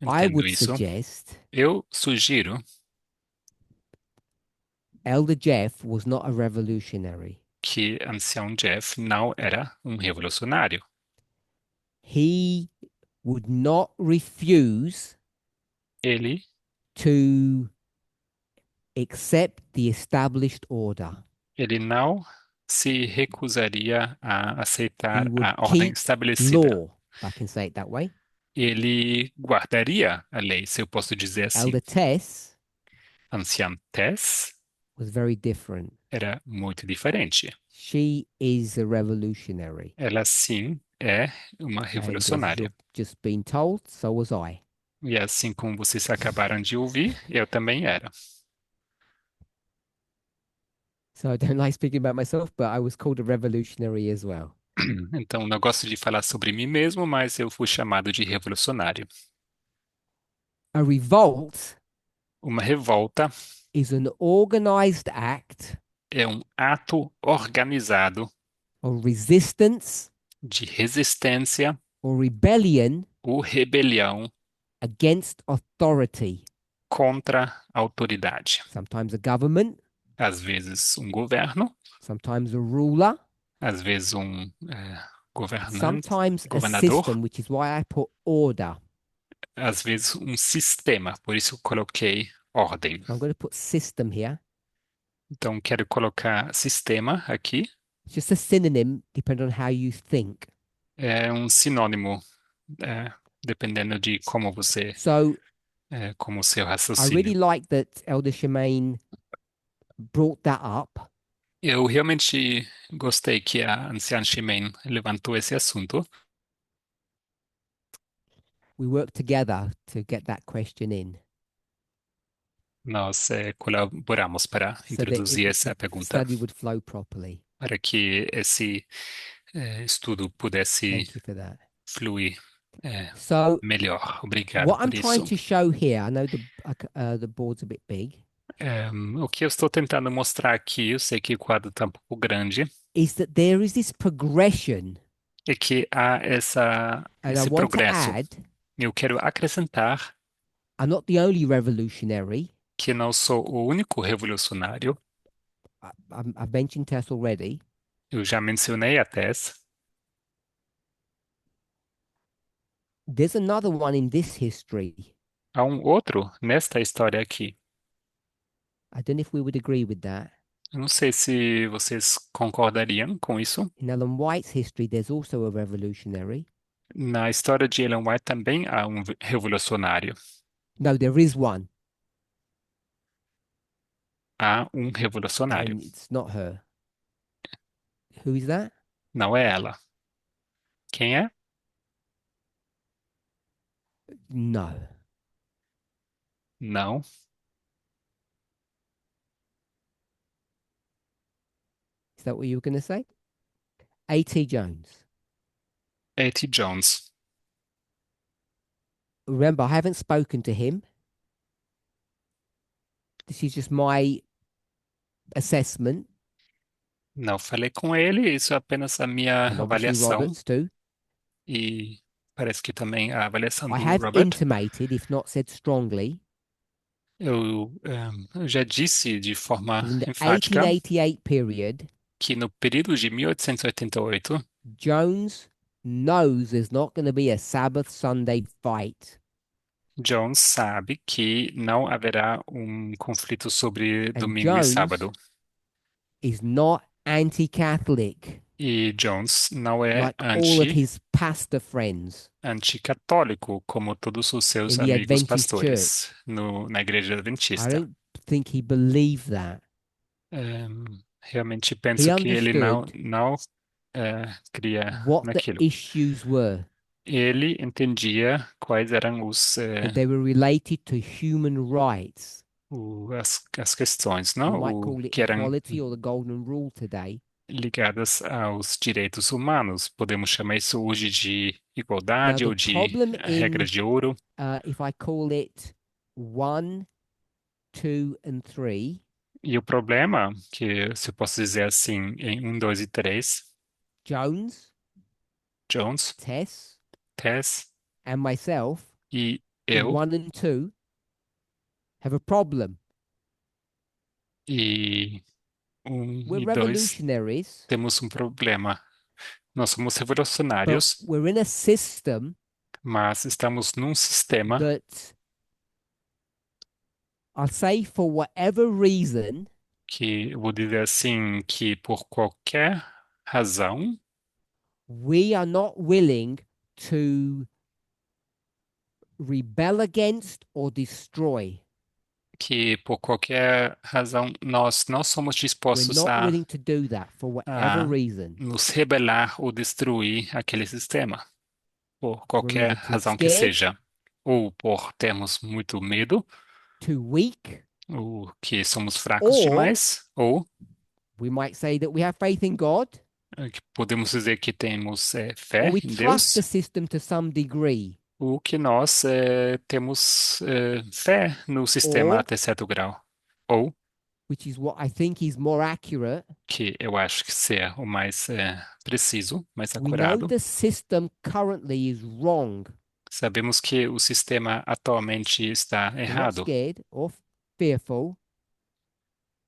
I Entendo would isso. suggest Eu sugiro Elder Jeff was not a revolutionary. que Ancião Jeff não era um revolucionário. He would not refuse Ele to accept the established order. Ele não se recusaria a aceitar He would a ordem keep estabelecida. law, if I can say it that way. Ele guardaria a lei, se eu posso dizer assim. Elder Tess Anciã Tess was very different. era muito diferente. She is a revolutionary. Ela sim é uma And as revolucionária. you've just been told, so was I. E assim como vocês acabaram de ouvir, eu também era. So I don't like speaking about myself, but I was called a revolutionary as well. Então, não gosto de falar sobre mim mesmo, mas eu fui chamado de revolucionário. A revolt Uma revolta is an organized act é um ato organizado of resistance de resistência or rebellion ou rebelião against authority, contra a autoridade. sometimes a government, Às vezes um governo, sometimes a ruler, às vezes um governante, sometimes a governador, system, which is why I put order. às vezes um sistema, por isso eu coloquei ordem. So I'm going to put system here. Então quero colocar sistema aqui, It's just a synonym depending on how you think. é um sinônimo, dependendo de como você, So como o seu I really raciocínio. like that Elder Shemaine brought that up. Eu realmente gostei que a anciã Ximen levantou esse assunto. We worked together to get that question in Nós colaboramos para so that introduzir essa the pergunta, study would flow properly. para que esse estudo pudesse Thank you for that. fluir So melhor. Obrigado what I'm por trying isso. to show here, I know the board's a bit big, O que eu estou tentando mostrar aqui, eu sei que o quadro está um pouco grande, is that there is this progression, é que há and I esse want to progresso. add, Eu quero acrescentar I'm not the only revolutionary. que não sou o único revolucionário. I've mentioned Tess already. Eu já mencionei a Tess. There's another one in this history. Há um outro nesta história aqui. I don't know if we would agree with that. Eu não sei se vocês concordariam com isso. In Ellen White's history, there's also a revolutionary. Na história de Ellen White também há um revolucionário. No, there is one. há um revolucionário. and it's not her. Who is that? Não é ela. Quem é? No. Não. Is that what you were going to say? A.T. Jones. A.T. Jones. Remember, I haven't spoken to him. This is just my assessment, Não falei com ele, isso é apenas a minha and obviously avaliação. Robert's too. E parece que também a avaliação I do have Robert. intimated, if not said strongly, Eu já disse de forma that in the enfática 1888 period, que no período de 1888, Jones knows there's not going to be a Sabbath Sunday fight. Jones sabe que não haverá um conflito sobre And domingo e Jones sábado. is not anti-Catholic E Jones não é like all of his pastor friends anticatólico, como todos os seus in the amigos Adventist pastores na igreja I adventista. don't think he believed that. Realmente penso que ele understood não cria What the naquilo. issues were, Ele entendia quais eram that they were related to human rights. as questões, We não? might call it Que eram equality or the golden rule today. ligadas aos direitos humanos. Podemos chamar isso hoje de Now, igualdade the ou de problem regra in, de ouro. if I call it 1, 2, and 3, E o problema, que se eu posso dizer assim, em 1, 2 e 3, Jones, Jones, Tess, Tess and myself e in eu 1 and 2 have a problem. e 1 We're e 2 revolutionaries, temos um problema. Nós somos but revolucionários, we're in a system mas estamos num sistema that I'll say for whatever reason, que, eu vou dizer assim, que por qualquer razão, we are not willing to rebel against or destroy. nós não somos We're dispostos not a willing to do that for whatever reason. nos rebelar ou destruir aquele sistema, por We're qualquer either too razão que scared, seja. Ou por termos muito medo, too weak, ou que somos fracos or demais, ou we might say that we have faith in God, que podemos dizer que temos or fé we em trust the Deus, system to some degree, ou que nós temos fé no sistema or, até certo grau. Ou, which is what I think is more accurate, que eu acho que ser o mais preciso, mais we know acurado, the system currently is wrong. sabemos que o sistema atualmente está We're not errado. scared or fearful,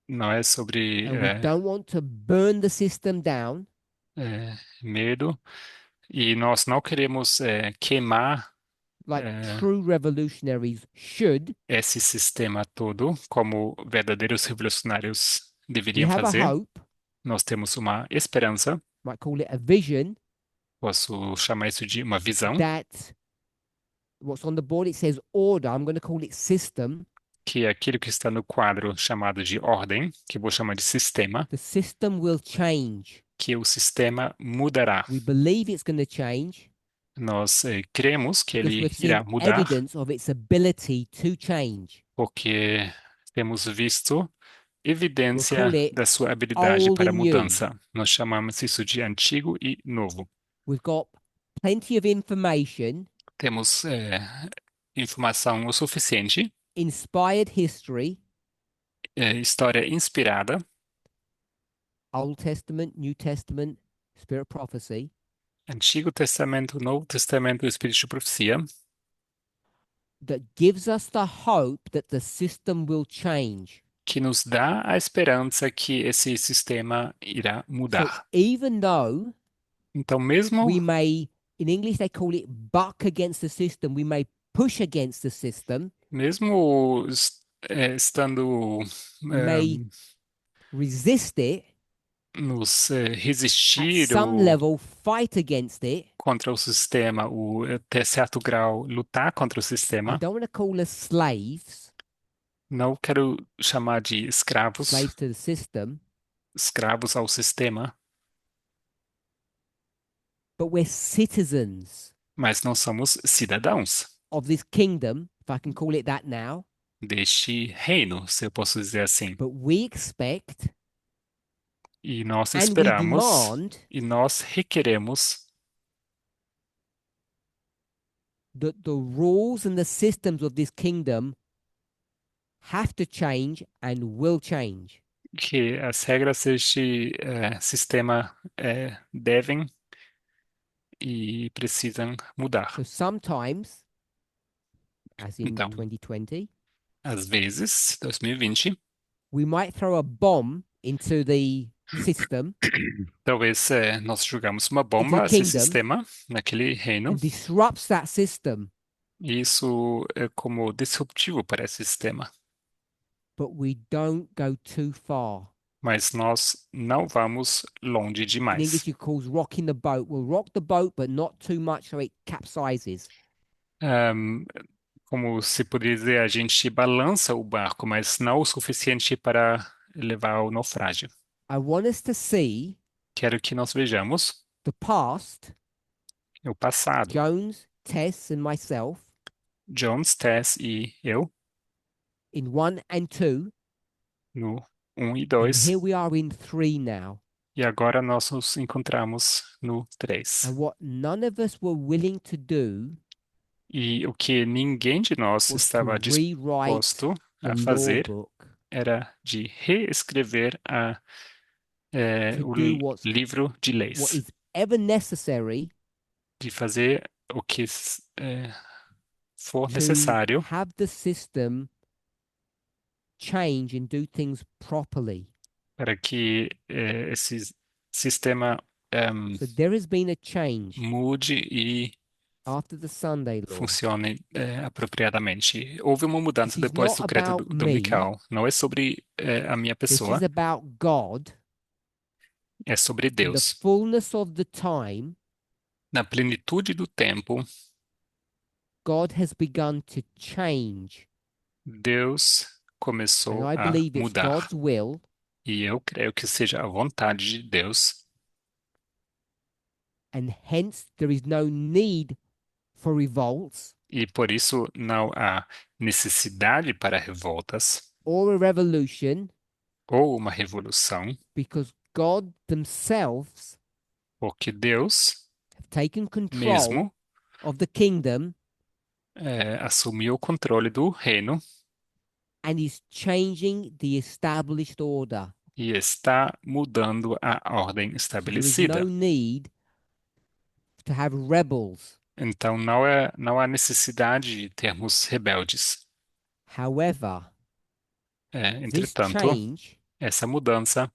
Não é sobre and we don't want to burn the system down. medo, e nós não queremos queimar Like true revolutionaries should. esse sistema todo, como verdadeiros revolucionários We deveriam have a fazer. hope, Nós temos uma esperança, might call it a vision, posso chamar isso de uma visão, that what's on the board, it says order. I'm going to call it system. que é aquilo que está no quadro chamado de ordem, que eu vou chamar de sistema, The system will change. que o sistema mudará. We believe it's going to change Nós cremos que because ele we've seen irá mudar, evidence of its ability to change. porque temos visto We'll evidência call it da sua habilidade old para and new. mudança. Nós chamamos isso de antigo e novo. We've got plenty of information, Temos informação o suficiente, inspired history, história inspirada, Old Testament, New Testament, Spirit prophecy, Antigo Testamento, Novo Testamento, Espírito de Profecia, that gives us the hope that the system will change. que nos dá a esperança que esse sistema irá So mudar. even though Então, mesmo we may, in English they call it buck against the system, we may push against the system, estando we may resist it, nos at resistir some ou level fight against it. contra o sistema, ou até certo grau lutar contra o I sistema, don't want to call us slaves, Não quero chamar de escravos, slaves to the system, escravos ao sistema, but we're citizens mas não somos cidadãos of this kingdom, if I can call it that now. deste reino, se eu posso dizer assim. But we expect E nós and we esperamos demand e nós requeremos that the rules and the systems of this kingdom have to change and will change. que as regras deste sistema devem e precisam mudar. So sometimes, as in Então, 2020, às vezes, 2020, we might throw a bomb into the system talvez nós jogamos uma into the bomba a esse kingdom sistema, naquele reino, and disrupts that system, e isso é como disruptivo para esse sistema. but we don't go too far. Mas nós não vamos longe In demais. English, it calls rocking the boat. We'll rock the boat, but not too much so it capsizes. Ahm, como se poderia dizer, a gente balança o barco, mas não o suficiente para levar ao naufrágio. I want us to see Quero que nós vejamos the past, o passado. Jones, Tess, and myself, Jones, Tess e eu, in 1 and 2, no 1 e and 2, here we are in 3 now. e agora nós nos encontramos no 3. And what none of us were willing to do E o que ninguém de nós was to estava rewrite disposto the a law fazer book era de reescrever to o do livro de what leis, is ever necessary de fazer o que for to necessário have the system change and do things properly. para que esse sistema So there has been a change mude e after the Sunday law. funcione apropriadamente. Houve uma mudança This is depois not do credo about me. dominical. Não é sobre a minha This pessoa, is about God. é sobre In the Deus. fullness of the time, Na plenitude do tempo, God has begun to change. Deus And começou I a believe it's mudar. God's will E eu creio que seja a vontade de Deus. and hence there is no need for revolts E por isso não há necessidade para revoltas or a revolution ou uma revolução, because God themselves porque Deus have taken control mesmo of the kingdom assumiu o controle do reino and is changing the established order. e está mudando a ordem So there is estabelecida. no need to have rebels. Então não há necessidade de termos rebeldes. However, this Entretanto, change essa mudança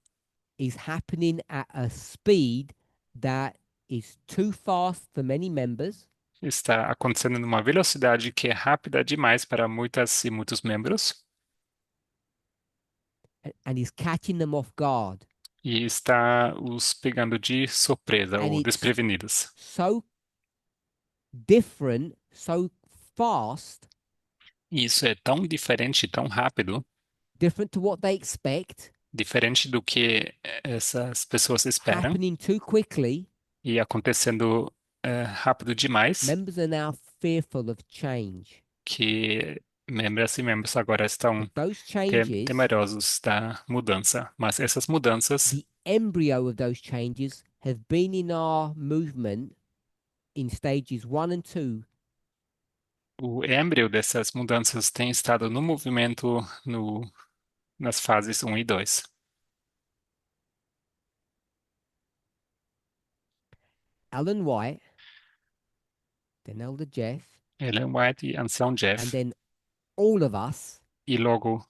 is happening at a speed that is too fast for many members está acontecendo numa velocidade que é rápida demais para muitas e muitos membros and is catching them off guard. e está os pegando de surpresa And ou it's desprevenidos. so different, so fast, E isso é tão diferente, tão rápido, different to what they expect, diferente do que essas pessoas esperam happening too quickly. e acontecendo rápido demais, Members are now fearful of change. que membros e membros agora estão But those changes, temerosos da mudança. Mas essas mudanças, the embryo of those changes have been in our movement in stages 1 and 2 o êmbrio dessas mudanças tem estado no movimento nas fases 1 e 2. Alan White, then Elder Jeff, Ellen White e Ancião and Jeff, then all of us e logo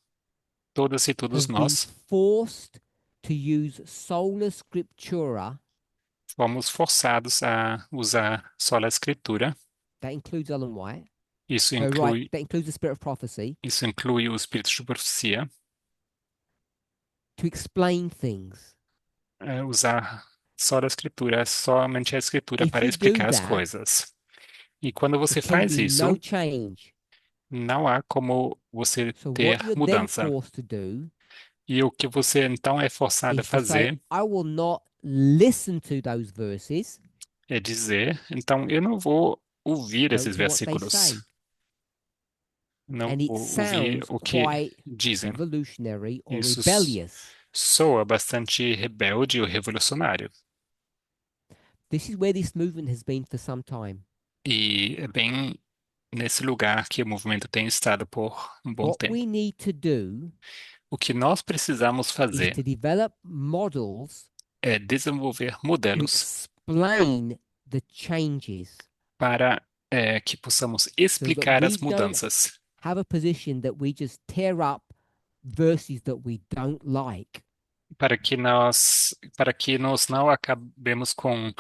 todas e todos have been nós forced to use sola scriptura. fomos forçados a usar sola escritura. That includes Ellen White. Isso Oh, inclui, right, that includes the spirit of prophecy isso inclui o espírito de profecia, to explain things. usar sola escritura, somente a escritura If para you do explicar as that, coisas. E quando você there can faz be isso, no change. não há como você So what ter you're then mudança. forced to do E o que você então é forçado a is to say, fazer I will not listen to those verses, é dizer, então eu não vou ouvir go esses to what they versículos, say. não And it vou ouvir sounds o que quite dizem. revolutionary or Isso rebellious. soa bastante rebelde ou revolucionário. This is where this movement has been for some time. E é bem nesse lugar que o movimento tem estado por um bom What tempo. we need to do O que nós precisamos is fazer to develop models é desenvolver to modelos explain the changes para que possamos so that explicar we as don't mudanças, have a position that we just tear up verses that we don't like. para que nós não acabemos com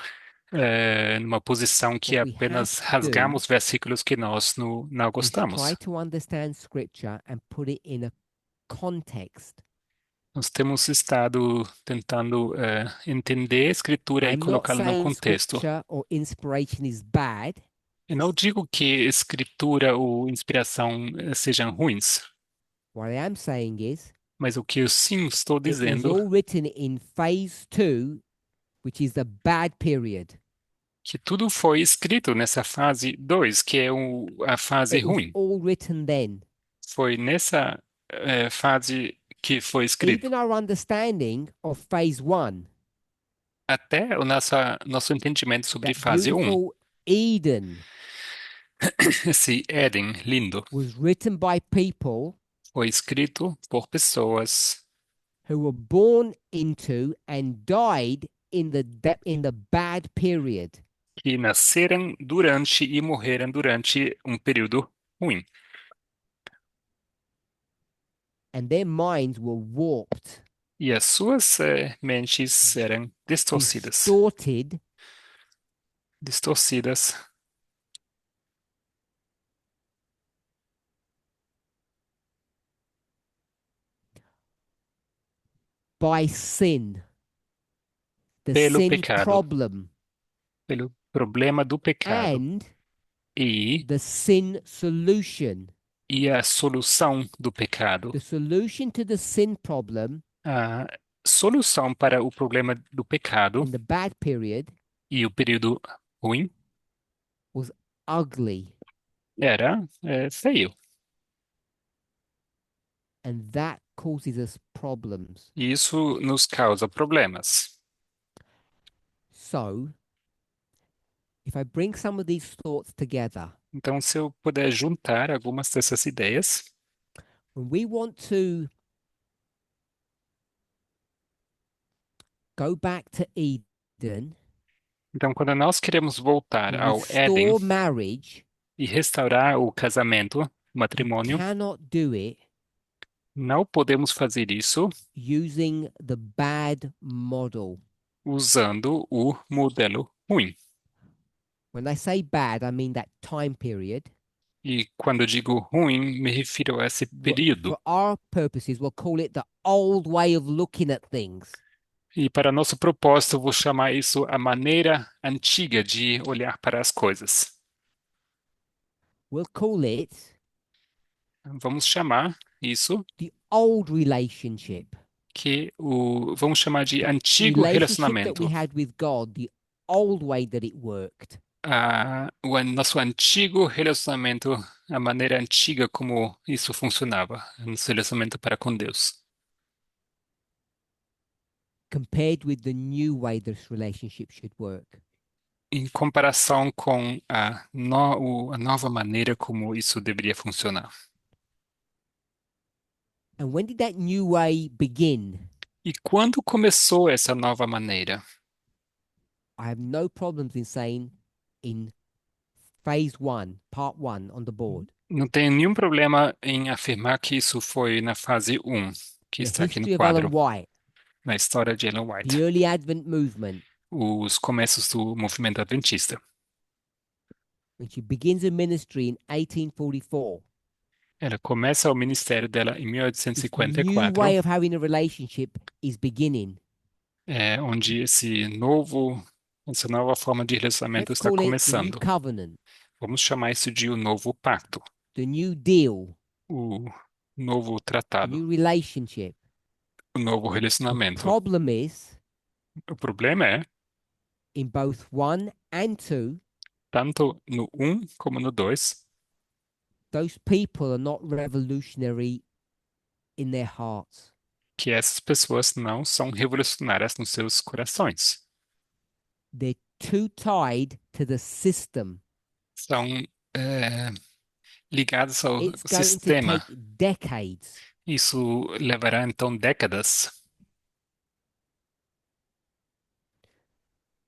numa posição que What we apenas have to do rasgamos versículos que nós não is gostamos. try to understand scripture and put it in a context. Nós temos estado tentando entender a Escritura e I'm not colocá-la num saying contexto. scripture or inspiration is bad. Eu não digo que Escritura ou inspiração sejam ruins, What I am saying is mas o que eu sim estou it was dizendo all written in phase 2, which is the bad period. que tudo foi escrito nessa fase 2, que é a fase It was ruim. all written then. Foi nessa fase que foi escrito. Even our understanding of phase 1, Até o nosso entendimento sobre that fase 1, beautiful Eden, esse Éden lindo, was written by people foi escrito por pessoas who were born into and died in the bad period. que nasceram durante e morreram durante um período ruim. And their minds were warped, E as suas mentes eram distorcidas. Distorcidas by sin, the pelo sin pecado, problem, pelo problema do pecado and e the sin solution. a solução do pecado. The solution to the sin problem A solução para o problema do pecado in the bad period e o período ruim was ugly, era feio. and that causes us problems. E isso nos causa problemas. So, if I bring some of these thoughts together, Então, se eu puder juntar algumas dessas ideias, when we want to go back to Eden, então quando nós queremos voltar ao Éden restore marriage, e restaurar o casamento, o we matrimônio, cannot do it não podemos fazer isso using the bad model. usando o modelo ruim. When I say bad, I mean that time period. E quando eu digo ruim, me refiro a esse período. For our purposes, we'll call it the old way of looking at things. E para nosso propósito, eu vou chamar isso a maneira antiga de olhar para as coisas. We'll call it Vamos chamar isso the old relationship. vamos chamar de antigo Relationship that relacionamento. we had with God, the old way that it worked. O nosso antigo relacionamento, a maneira antiga como isso funcionava, nosso relacionamento para com Deus, Compared with the new way this relationship should work. em comparação com a nova maneira como isso deveria funcionar. And when did that new way begin? E quando começou essa nova maneira? I have no problems in saying in phase 1, part 1 on the board. Não tenho nenhum problema em afirmar que isso foi na fase 1, que The está aqui no history of Ellen quadro, White, na história de Ellen the White, early Advent movement, os começos do movimento adventista. when she begins her ministry in 1844. Ela começa o ministério dela em This new 1854, way of having a relationship is beginning. onde essa nova forma de relacionamento Let's está call it the new começando. covenant. Vamos chamar isso de o novo pacto. the new deal, o novo the tratado, new relationship. o novo The relacionamento. problem is, O problema é, in both 1 and 2, tanto no 1 como no 2, those people are not revolutionary in their hearts. que essas pessoas não são revolucionárias nos seus corações. They're too tied to the system. São ligados ao It's going to sistema. take decades. Isso levará então décadas,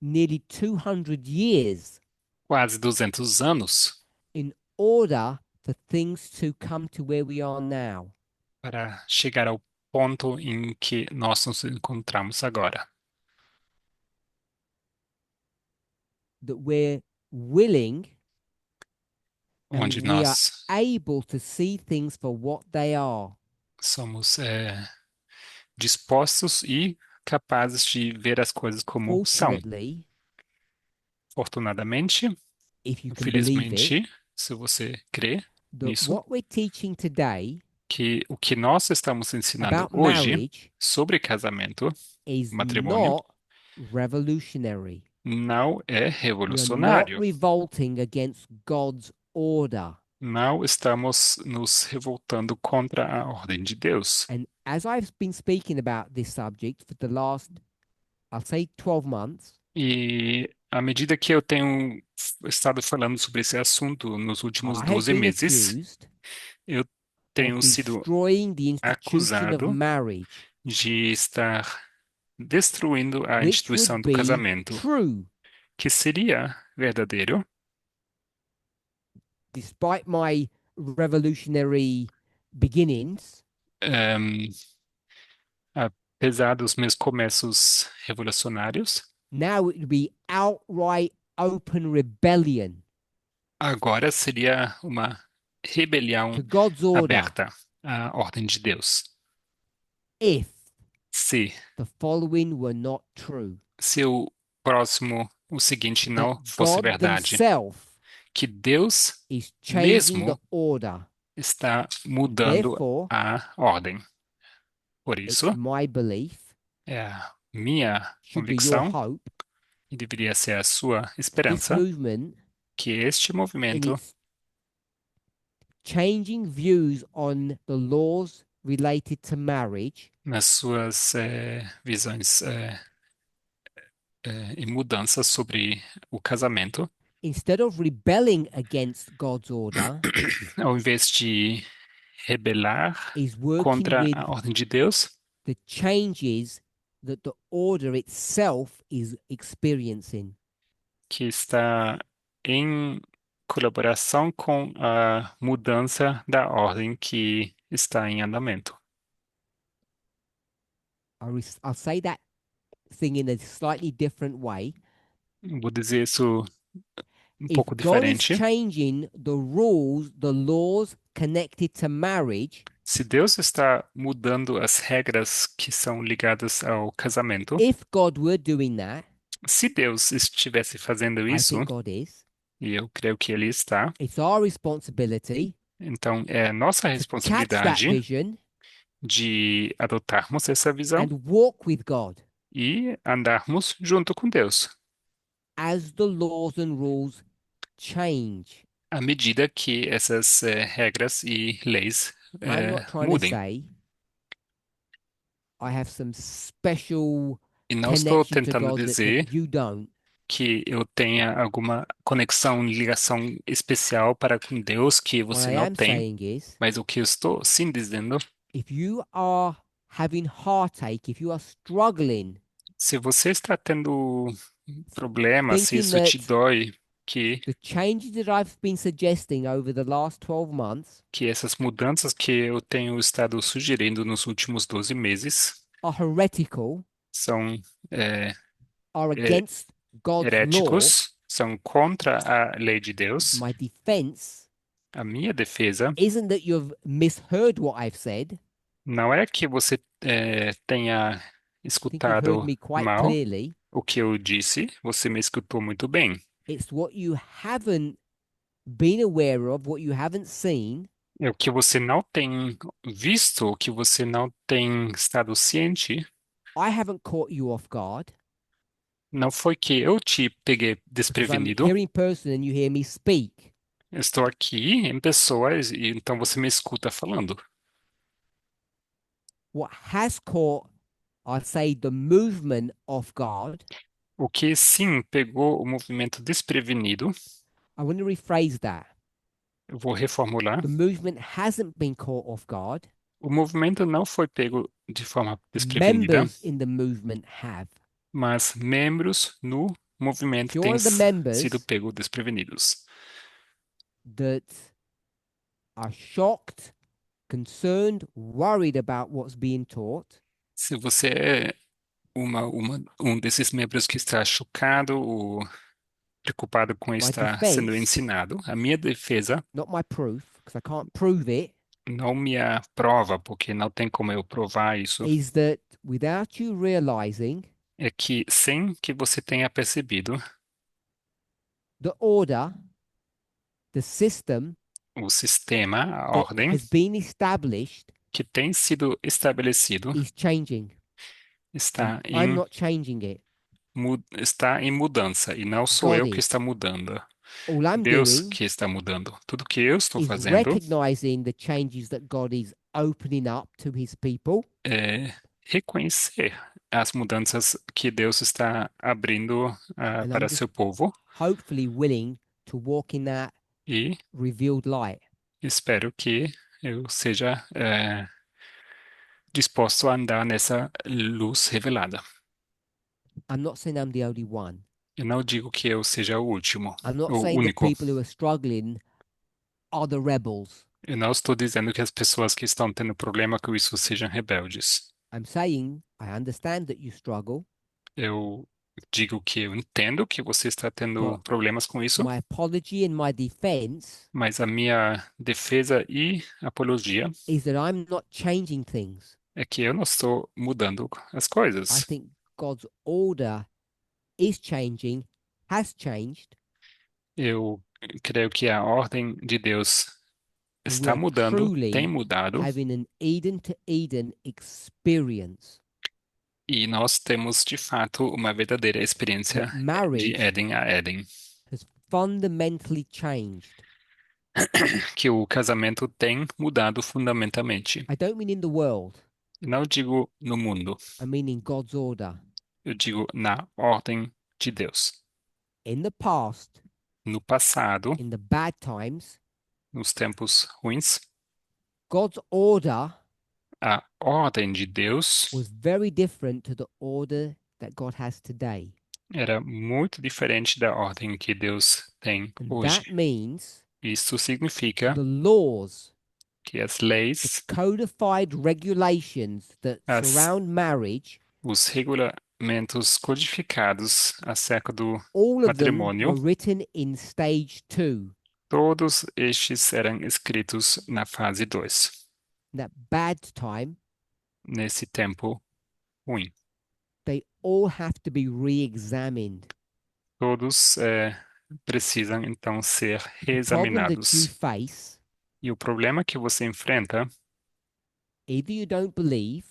Nearly 200 years quase 200 anos, in order for things to come to where we are now. para chegar ao ponto em que nós nos encontramos agora. That we're willing and Onde we are nós able to see things for what they are. somos dispostos e capazes de ver as coisas como são. Fortunately, Afortunadamente, if you can believe it, infelizmente, se você crê that nisso, what we're teaching today que o que nós estamos ensinando about hoje marriage sobre casamento, is matrimônio, not revolutionary. não é We are not revolucionário. revolting against God's order. Não estamos nos revoltando contra a ordem de Deus. And as I've been speaking about this subject for the last, I'll say 12 months, E à medida que eu tenho estado falando sobre esse assunto nos últimos I have 12 been meses, accused eu of tenho sido destroying the institution of acusado marriage, de estar destruindo a which instituição would do be casamento, true que seria verdadeiro, despite my revolutionary beginnings. ehm, apesar dos meus começos revolucionários. Now it would be outright open rebellion Agora seria uma rebelião to God's order aberta à ordem de Deus. if Se, the following were not true. se o seguinte não That fosse God verdade, himself que Deus is changing the mesmo order. está mudando Therefore, a ordem. Por it's isso, my belief, é a minha should be your convicção hope, e deveria ser a sua this esperança movement que este in movimento, its changing views on the laws related to marriage, nas suas visões e mudanças sobre o casamento, instead of rebelling against God's order, ao invés de rebelar is working contra with a ordem de Deus, the changes that the order itself is experiencing. que está em colaboração com a mudança da ordem que está em andamento. I'll say that thing in a slightly different way. Vou dizer isso If pouco God is diferente. changing the rules, the laws connected to marriage, Se Deus está mudando as regras que são ligadas ao casamento, if God were doing that, se Deus estivesse fazendo I isso, think God is, e eu creio que Ele está, it's our responsibility então é nossa to catch that responsabilidade vision de adotarmos essa visão and walk with God e andarmos junto com Deus, as the laws and rules change. à medida que essas regras e leis I'm not trying to mudem. say I have some special E não estou connection to tentando God dizer that you don't. que eu tenha alguma conexão, ligação especial para com Deus que What você I não am tem, saying is, mas o que eu estou sim dizendo, if you are having heartache, if you are struggling, se você está tendo problemas, se thinking isso te that dói, que the changes that I've been suggesting over the last 12 months essas mudanças que eu tenho estado sugerindo nos últimos 12 meses are heretical, são are É, against God's law, heréticos, são contra a lei de Deus. my defense A minha defesa isn't that you've misheard what I've said. não é que você tenha I think you've escutado heard me quite mal clearly. o que eu disse, você me escutou muito bem. It's what you haven't been aware of, what you haven't seen, É o que você não tem visto, o que você não tem estado ciente. I haven't caught you off guard Não foi que eu te peguei because I'm desprevenido. here in person and you hear me speak. Eu estou aqui em pessoas e então você me escuta falando. What has caught, I'd say, the movement off guard, O que sim pegou o movimento desprevenido, I want to rephrase that. eu vou reformular. The movement hasn't been caught off guard. O movimento não foi pego de forma desprevenida, Members in the movement have. mas membros no movimento If you're têm one of the members sido pegos desprevenidos. that are shocked, concerned, worried about what's being taught, Se você é um desses membros que está chocado ou preocupado com o que my está sendo defense, ensinado, a minha defesa not my proof, because I can't prove it, não me aprova, porque não tem como eu provar isso, is that without you realizing, é que sem que você tenha percebido, the order, the system o sistema, a that ordem has been established que tem sido estabelecido is changing. está And I'm em, not changing it. está em mudança, e não sou God eu que is. está mudando. All I'm Deus doing que está mudando. Tudo que eu estou is fazendo recognizing the changes that God is opening up to his people é reconhecer as mudanças que Deus está abrindo And I'm para just- seu povo, hopefully willing to walk in that e revealed light. espero que eu seja disposto a andar nessa luz revelada. I'm not saying I'm the only one. Eu não digo que eu seja o último, I'm not o saying the único. people who are struggling are the rebels. Eu não estou dizendo que as pessoas que estão tendo problema com isso sejam rebeldes. I'm saying I understand that you struggle. Eu digo que eu entendo que você está tendo But problemas com isso, My apology and my defense mas a minha defesa e apologia is that I'm not changing things. é que eu não estou mudando as I coisas. think God's order is changing, has changed. Eu creio que a ordem de Deus and está we're mudando, truly tem mudado, having an Eden to Eden experience. e nós temos de fato uma verdadeira experiência That de marriage Éden a Éden, has fundamentally changed. que o casamento tem mudado fundamentalmente. I don't mean in the world. Não digo no mundo, I mean in God's order. eu digo na ordem de Deus. In the past, No passado, in the bad times, nos tempos ruins, God's order a ordem de Deus was very different to the order that God has today. era muito diferente da ordem que Deus tem And hoje. that means Isso significa the laws, que as the leis, codified regulations that As- surround marriage, os regulamentos codificados acerca do all of them matrimônio, were written in stage 2, todos estes eram escritos na fase 2, that bad time. nesse tempo ruim. They all have to be re-examined. Todos precisam então ser The problem that you reexaminados. face, E o problema que você enfrenta, either you don't believe,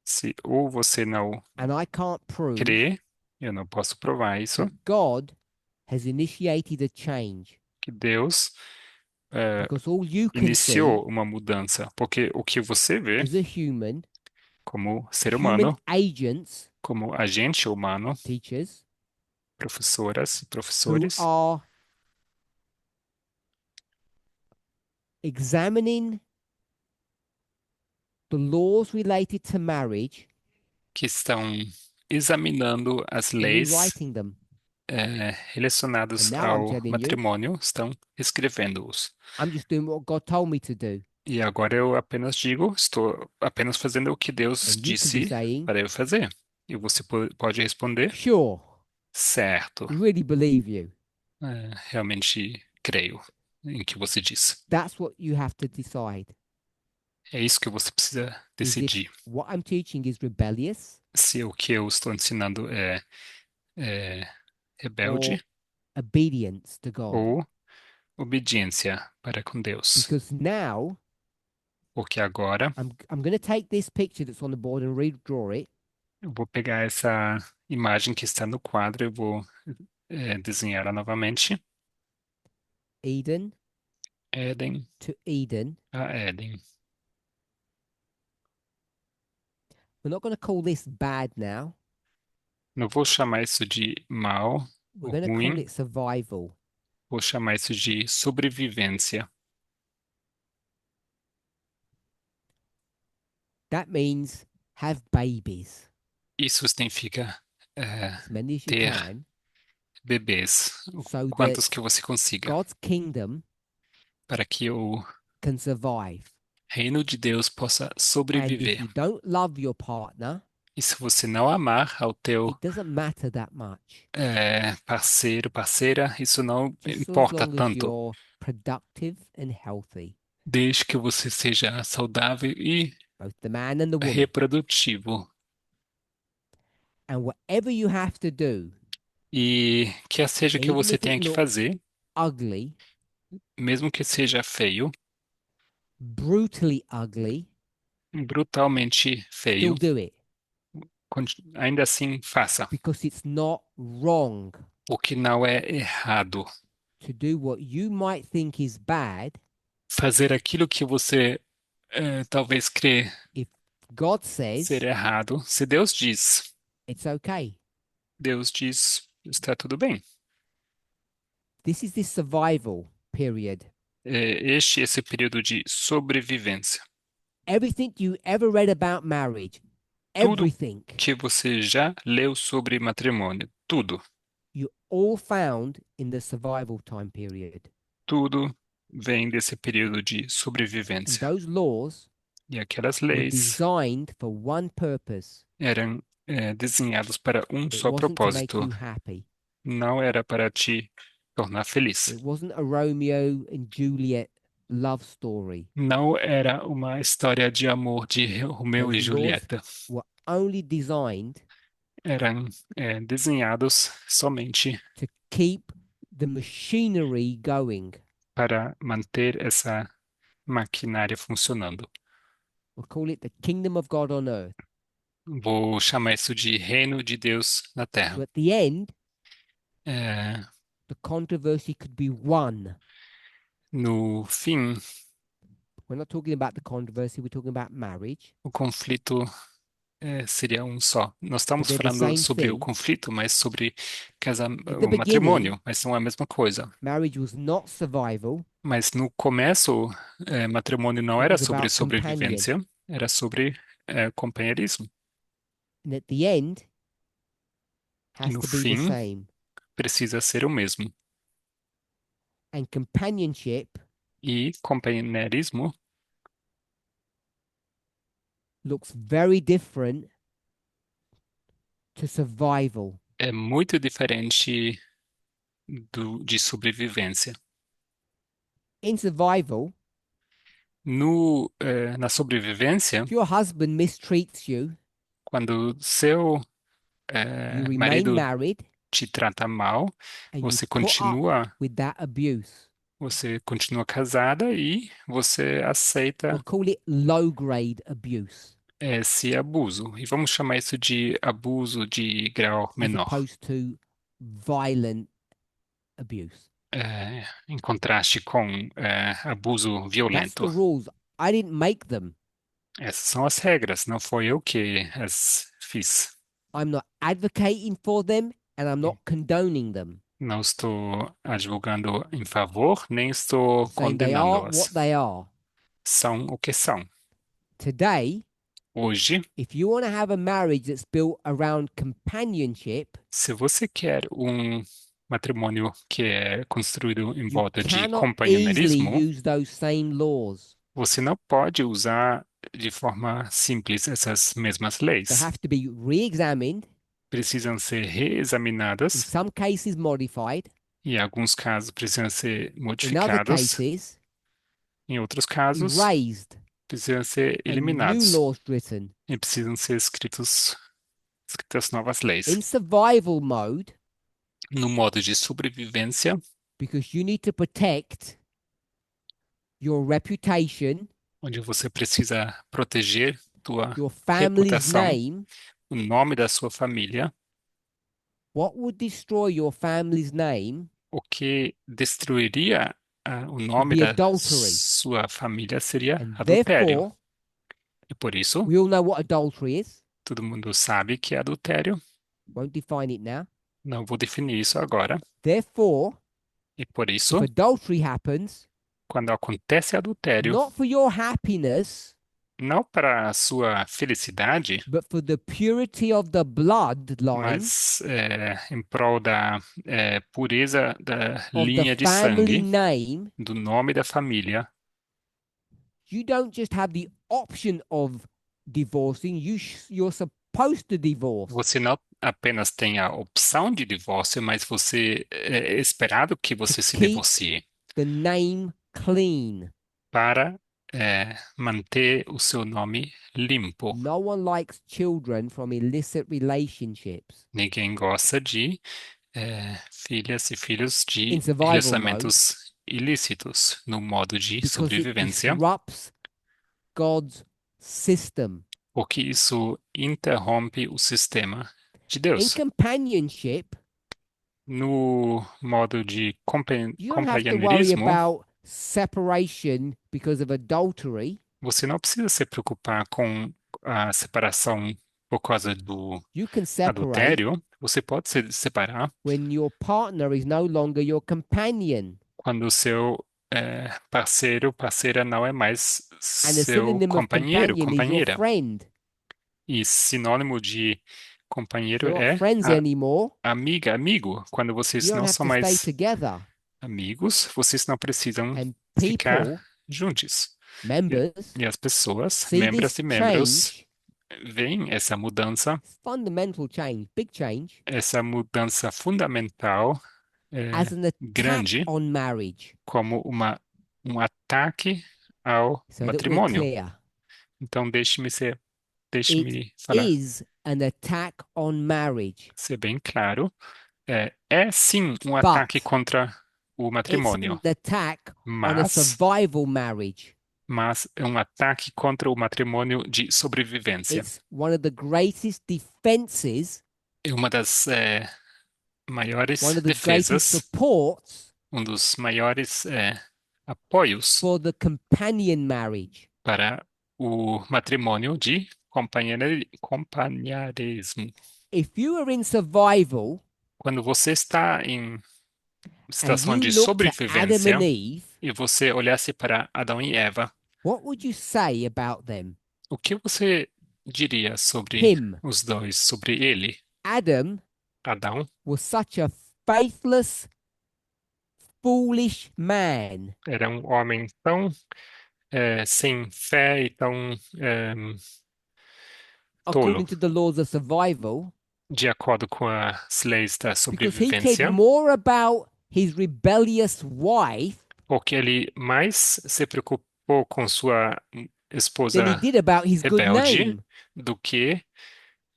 se ou você não and I can't prove crê, eu não posso provar isso, that God has initiated a change, que Deus because all you can see iniciou uma mudança, porque o que você vê as a human, como ser human humano, agents, como agente humano, teachers, professoras e who professores, are examining the laws related to marriage que estão examinando as and leis rewriting them. relacionadas And now I'm ao telling you- matrimônio, estão escrevendo-os. I'm just doing what God told me to do. E agora eu apenas digo, estou apenas fazendo o que Deus And you could be disse saying, para eu fazer. E você pode responder, sure, certo, we really believe you. realmente creio em que você diz. That's what you have to decide. É isso que você precisa Is if decidir. what I'm teaching is rebellious Se o que eu estou ensinando é rebelde or obedience to God. ou obediência para com Deus. Because now Porque agora I'm going to take this picture that's on the board and redraw it. eu vou pegar essa imagem que está no quadro e vou desenhá-la novamente. Eden Éden to Eden. a Éden. We're not going to call this bad now. Não vou chamar isso de mal We're ou going to call ruim, it survival. vou chamar isso de sobrevivência. That means have babies, Isso significa as many as you ter can, bebês, so quantos that que você consiga, God's kingdom para que o can survive. reino de Deus possa And if sobreviver. you don't love your partner, E se você não amar ao teu it doesn't matter that much. parceiro, parceira, isso não Just as importa long as tanto, you're productive and healthy, desde que você seja saudável e both the man and the woman. reprodutivo. And whatever you have to do, E quer seja o que even você if tenha it que looks fazer, ugly, mesmo que seja feio, brutally ugly, brutalmente feio, still do it ainda assim faça, because it's not wrong porque não é errado. to do what you might think is bad Fazer aquilo que você talvez crê if God says ser errado, se Deus diz, it's okay. Deus diz, está tudo bem. This is this survival period. Esse período de sobrevivência. Everything you ever read about marriage, Tudo everything que você já leu sobre matrimônio, tudo, you all found in the survival time period. tudo vem desse período de And sobrevivência. those laws E aquelas were leis designed for one purpose. eram desenhadas para um It só wasn't to make propósito. you happy. Não era para te tornar feliz. It wasn't a Romeo and Juliet love story. Não era uma história de amor de Romeu e Those laws Julieta. were only designed Eram desenhados somente to keep the machinery going. para manter essa maquinária funcionando. We'll call it the kingdom of God on earth. Vou chamar isso de reino de Deus na So Terra. at the end, É, the controversy could be won. no fim, We're not talking about the controversy, we're talking about marriage. o conflito seria um só. Nós estamos But they're the falando same sobre o thing. conflito, mas sobre At the o matrimônio, beginning, mas não é a mesma coisa. marriage was not survival, Mas no começo, matrimônio não it era was sobre about companion. sobrevivência, era sobre companheirismo. And at the end, E has no to be the fim, same. precisa ser o mesmo. And companionship E companheirismo looks very different to survival. é muito diferente de sobrevivência. In survival, Na sobrevivência, if your husband mistreats you, quando seu you remain marido married te trata mal, and you você put up continua, with that abuse. casada e você aceita We'll call it low grade abuse esse abuso. E vamos chamar isso de abuso de grau as menor, opposed to violent abuse. em contraste com abuso That's violento. the rules. I didn't make them. Essas são as regras, não foi eu que as fiz. I'm not advocating for them and I'm not condoning them. Não estou advogando em favor, nem estou I'm saying they are condenando-as. what they are. São o que são. Today, Hoje, if you want to have a marriage that's built around companionship, se você quer um matrimônio que é construído em you volta de cannot easily companheirismo, use those same laws. você não pode usar de forma simples essas mesmas They leis. have to be re-examined, Precisam ser in reexaminadas some cases modified, e, em alguns casos, precisam ser in other modificadas. cases Em outros casos, erased precisam ser and new eliminados laws written. e precisam ser escritas novas leis. In survival mode, No modo de sobrevivência, because you need to protect your reputation, onde você precisa proteger tua your family's reputação, name. o nome da sua família. What would destroy your family's name O que destruiria o would nome be da adultery. sua família seria And adultério. therefore, E por isso, we all know what adultery is. todo mundo sabe que é adultério. Won't define it now. Não vou definir isso agora. Therefore, E por if isso, adultery happens, quando acontece adultério, not for your happiness, não para a sua felicidade, but for the purity of the bloodline mas em prol da pureza da of linha the de family sangue, name, do nome da família, you don't just have the option of divorcing, you're supposed to divorce. você não apenas tem a opção de divórcio, mas você é esperado que você se keep divorcie the name clean. para manter o seu nome limpo. No one likes children from illicit relationships. Ninguém gosta de filhas e filhos de In survival relacionamentos ilícitos no modo de because it sobrevivência, disrupts God's system. porque isso interrompe o sistema de In Deus. companionship, No modo de you don't have to worry companheirismo, about separation because of adultery. você não precisa se preocupar com a separação por causa do You can separate adultério. Você pode se separar when your partner is no longer your companion. quando o seu parceira não é mais And the seu synonym of companheiro, companion is your companheira. friend. E sinônimo de companheiro You're é not friends anymore. amiga, amigo. Quando vocês You don't não have são to stay mais together. amigos, vocês não precisam And ficar people, juntos. members, E as pessoas, see membros this e membros, change, veem essa mudança, fundamental change, big change, essa mudança fundamental, as an attack grande, on marriage. como um ataque ao So that we're matrimônio. clear. Então, deixe-me It falar, is an attack on marriage. ser bem claro. É sim um ataque contra o It's matrimônio, an attack on a mas survival marriage. é um ataque contra o matrimônio de sobrevivência. It's one of the greatest defenses, É uma das maiores one of the greatest defesas, supports um dos maiores apoios for the companion marriage. para o matrimônio de companheirismo. If you are in survival Quando você está em and situação you de look to Adam sobrevivência and Eve, e você olhasse para Adão e Eva, what would you say about them? o que você diria sobre Him. os dois, sobre ele? Adam Adão was such a faithless, foolish man. era um homem tão sem fé e tão According to the laws of survival, de acordo com as leis da because he cared sobrevivência, more about his rebellious wife porque ele mais se preocupou com sua than he esposa did about his good rebelde name. do que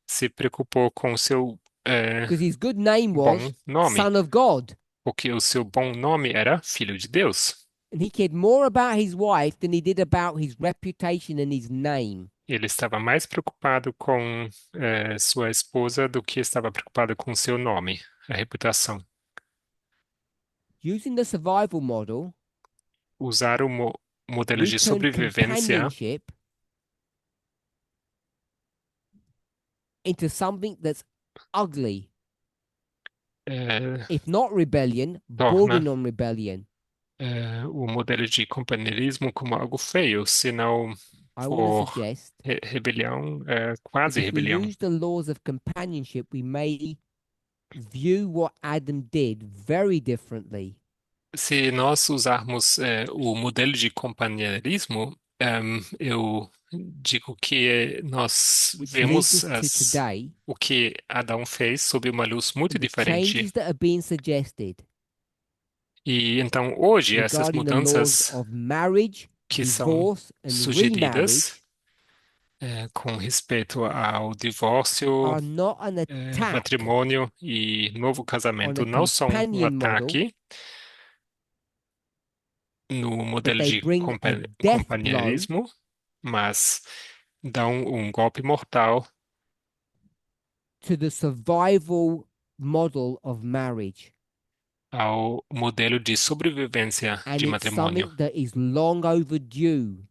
se preocupou com seu Because his good name bom was nome, Son of God. porque o seu bom nome era Filho de Deus. And he cared more about his wife than he did about his reputation and his name. Ele estava mais preocupado com sua esposa do que estava preocupado com seu nome, a reputação. Using the survival model, Usar o modelo we de turn sobrevivência companionship into something that's ugly, if not rebellion, bordering on rebellion. o modelo de companheirismo como algo feio, se não I want to for suggest rebelião, that quase if we rebelião. use the laws of companionship, we may view what Adam did very differently. Se nós usarmos o modelo de companheirismo, eu digo que nós Which vemos leads us to today, o que Adão fez sob uma luz muito the diferente. changes that are being suggested E então hoje essas regarding the laws mudanças of marriage, que são divorce, and remarriage sugeridas com respeito ao divórcio, are not an attack matrimônio e novo casamento on a não são um companion model, ataque no but modelo they de bring a death blow companheirismo, mas dão um golpe mortal to the survival model of marriage. ao modelo de sobrevivência And de it's matrimônio. something that is long overdue.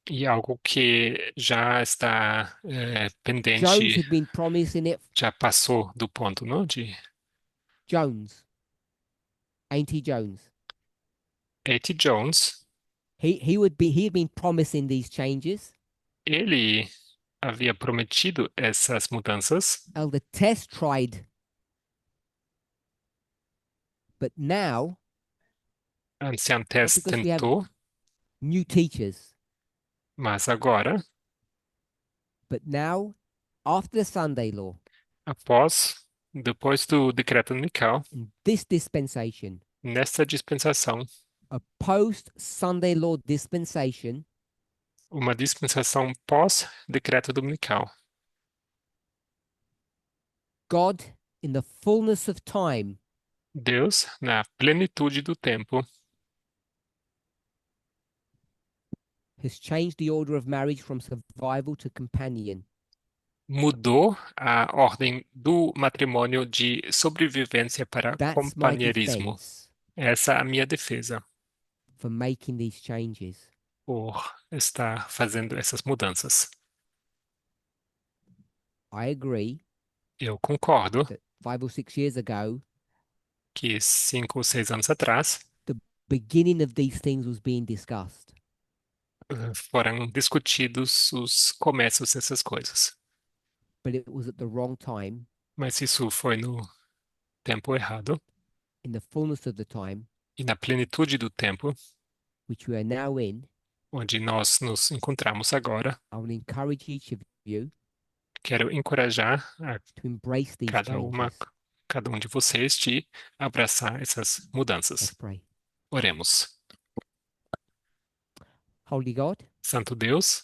E algo que já está Jones pendente, had been promising it. já passou do ponto, não? De Jones, ain't he Jones? A.T. Jones, He had been promising these changes. ele havia prometido essas mudanças. Elder Tess tried, but now, Ancião Tess because we have tentou, new teachers, mas agora, but now, after the Sunday law, depois do decreto unical, in this dispensation, nesta dispensação, a post-Sunday law dispensation, uma dispensação pós-decreto dominical, God, in the fullness of time, Deus, na plenitude do tempo, has changed the order of marriage from survival to companion. mudou a ordem do matrimônio de sobrevivência para That's my companheirismo. defense Essa é a minha defesa for making these changes. por estar fazendo essas mudanças. I agree Eu concordo that 5 or 6 years ago, que 5 ou 6 anos atrás the beginning of these things was being discussed. foram discutidos os começos dessas coisas. But it was at the wrong time, Mas isso foi no tempo errado in the fullness of the time, e na plenitude do tempo, which we are now in. onde nós nos encontramos agora. I will encourage each of you Quero encorajar a to embrace these changes. cada um de vocês de abraçar essas Let's mudanças. pray. Oremos. Holy God, Santo Deus,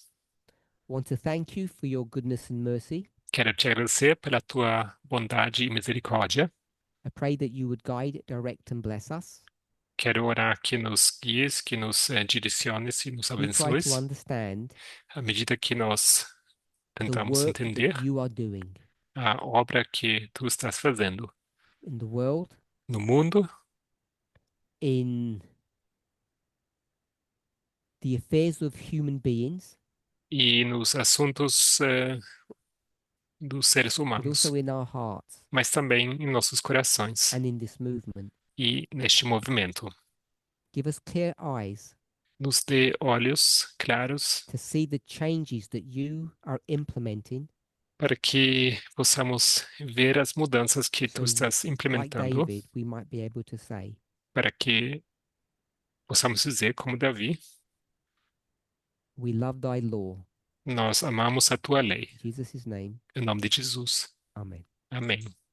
want to thank you for your goodness and mercy. quero te agradecer pela tua bondade e misericórdia. I pray that you would guide, direct, and bless us. Quero orar que nos guies, que nos direciones e nos We try abençoes, to understand à medida que nós the tentamos work entender that you are doing a obra que tu estás fazendo in the world, no mundo, in the affairs of human beings, e nos assuntos dos seres but humanos, also in our hearts mas também em nossos corações and in this movement. e neste movimento. Give us clear eyes Nos dê olhos claros to see the changes that you are implementing, para que possamos ver as mudanças que tu So, estás like implementando, David, we might be able to say, para que possamos dizer, como Davi, we love thy law. nós amamos a tua lei. In Jesus' name, Em nome de Jesus. amen. Amém.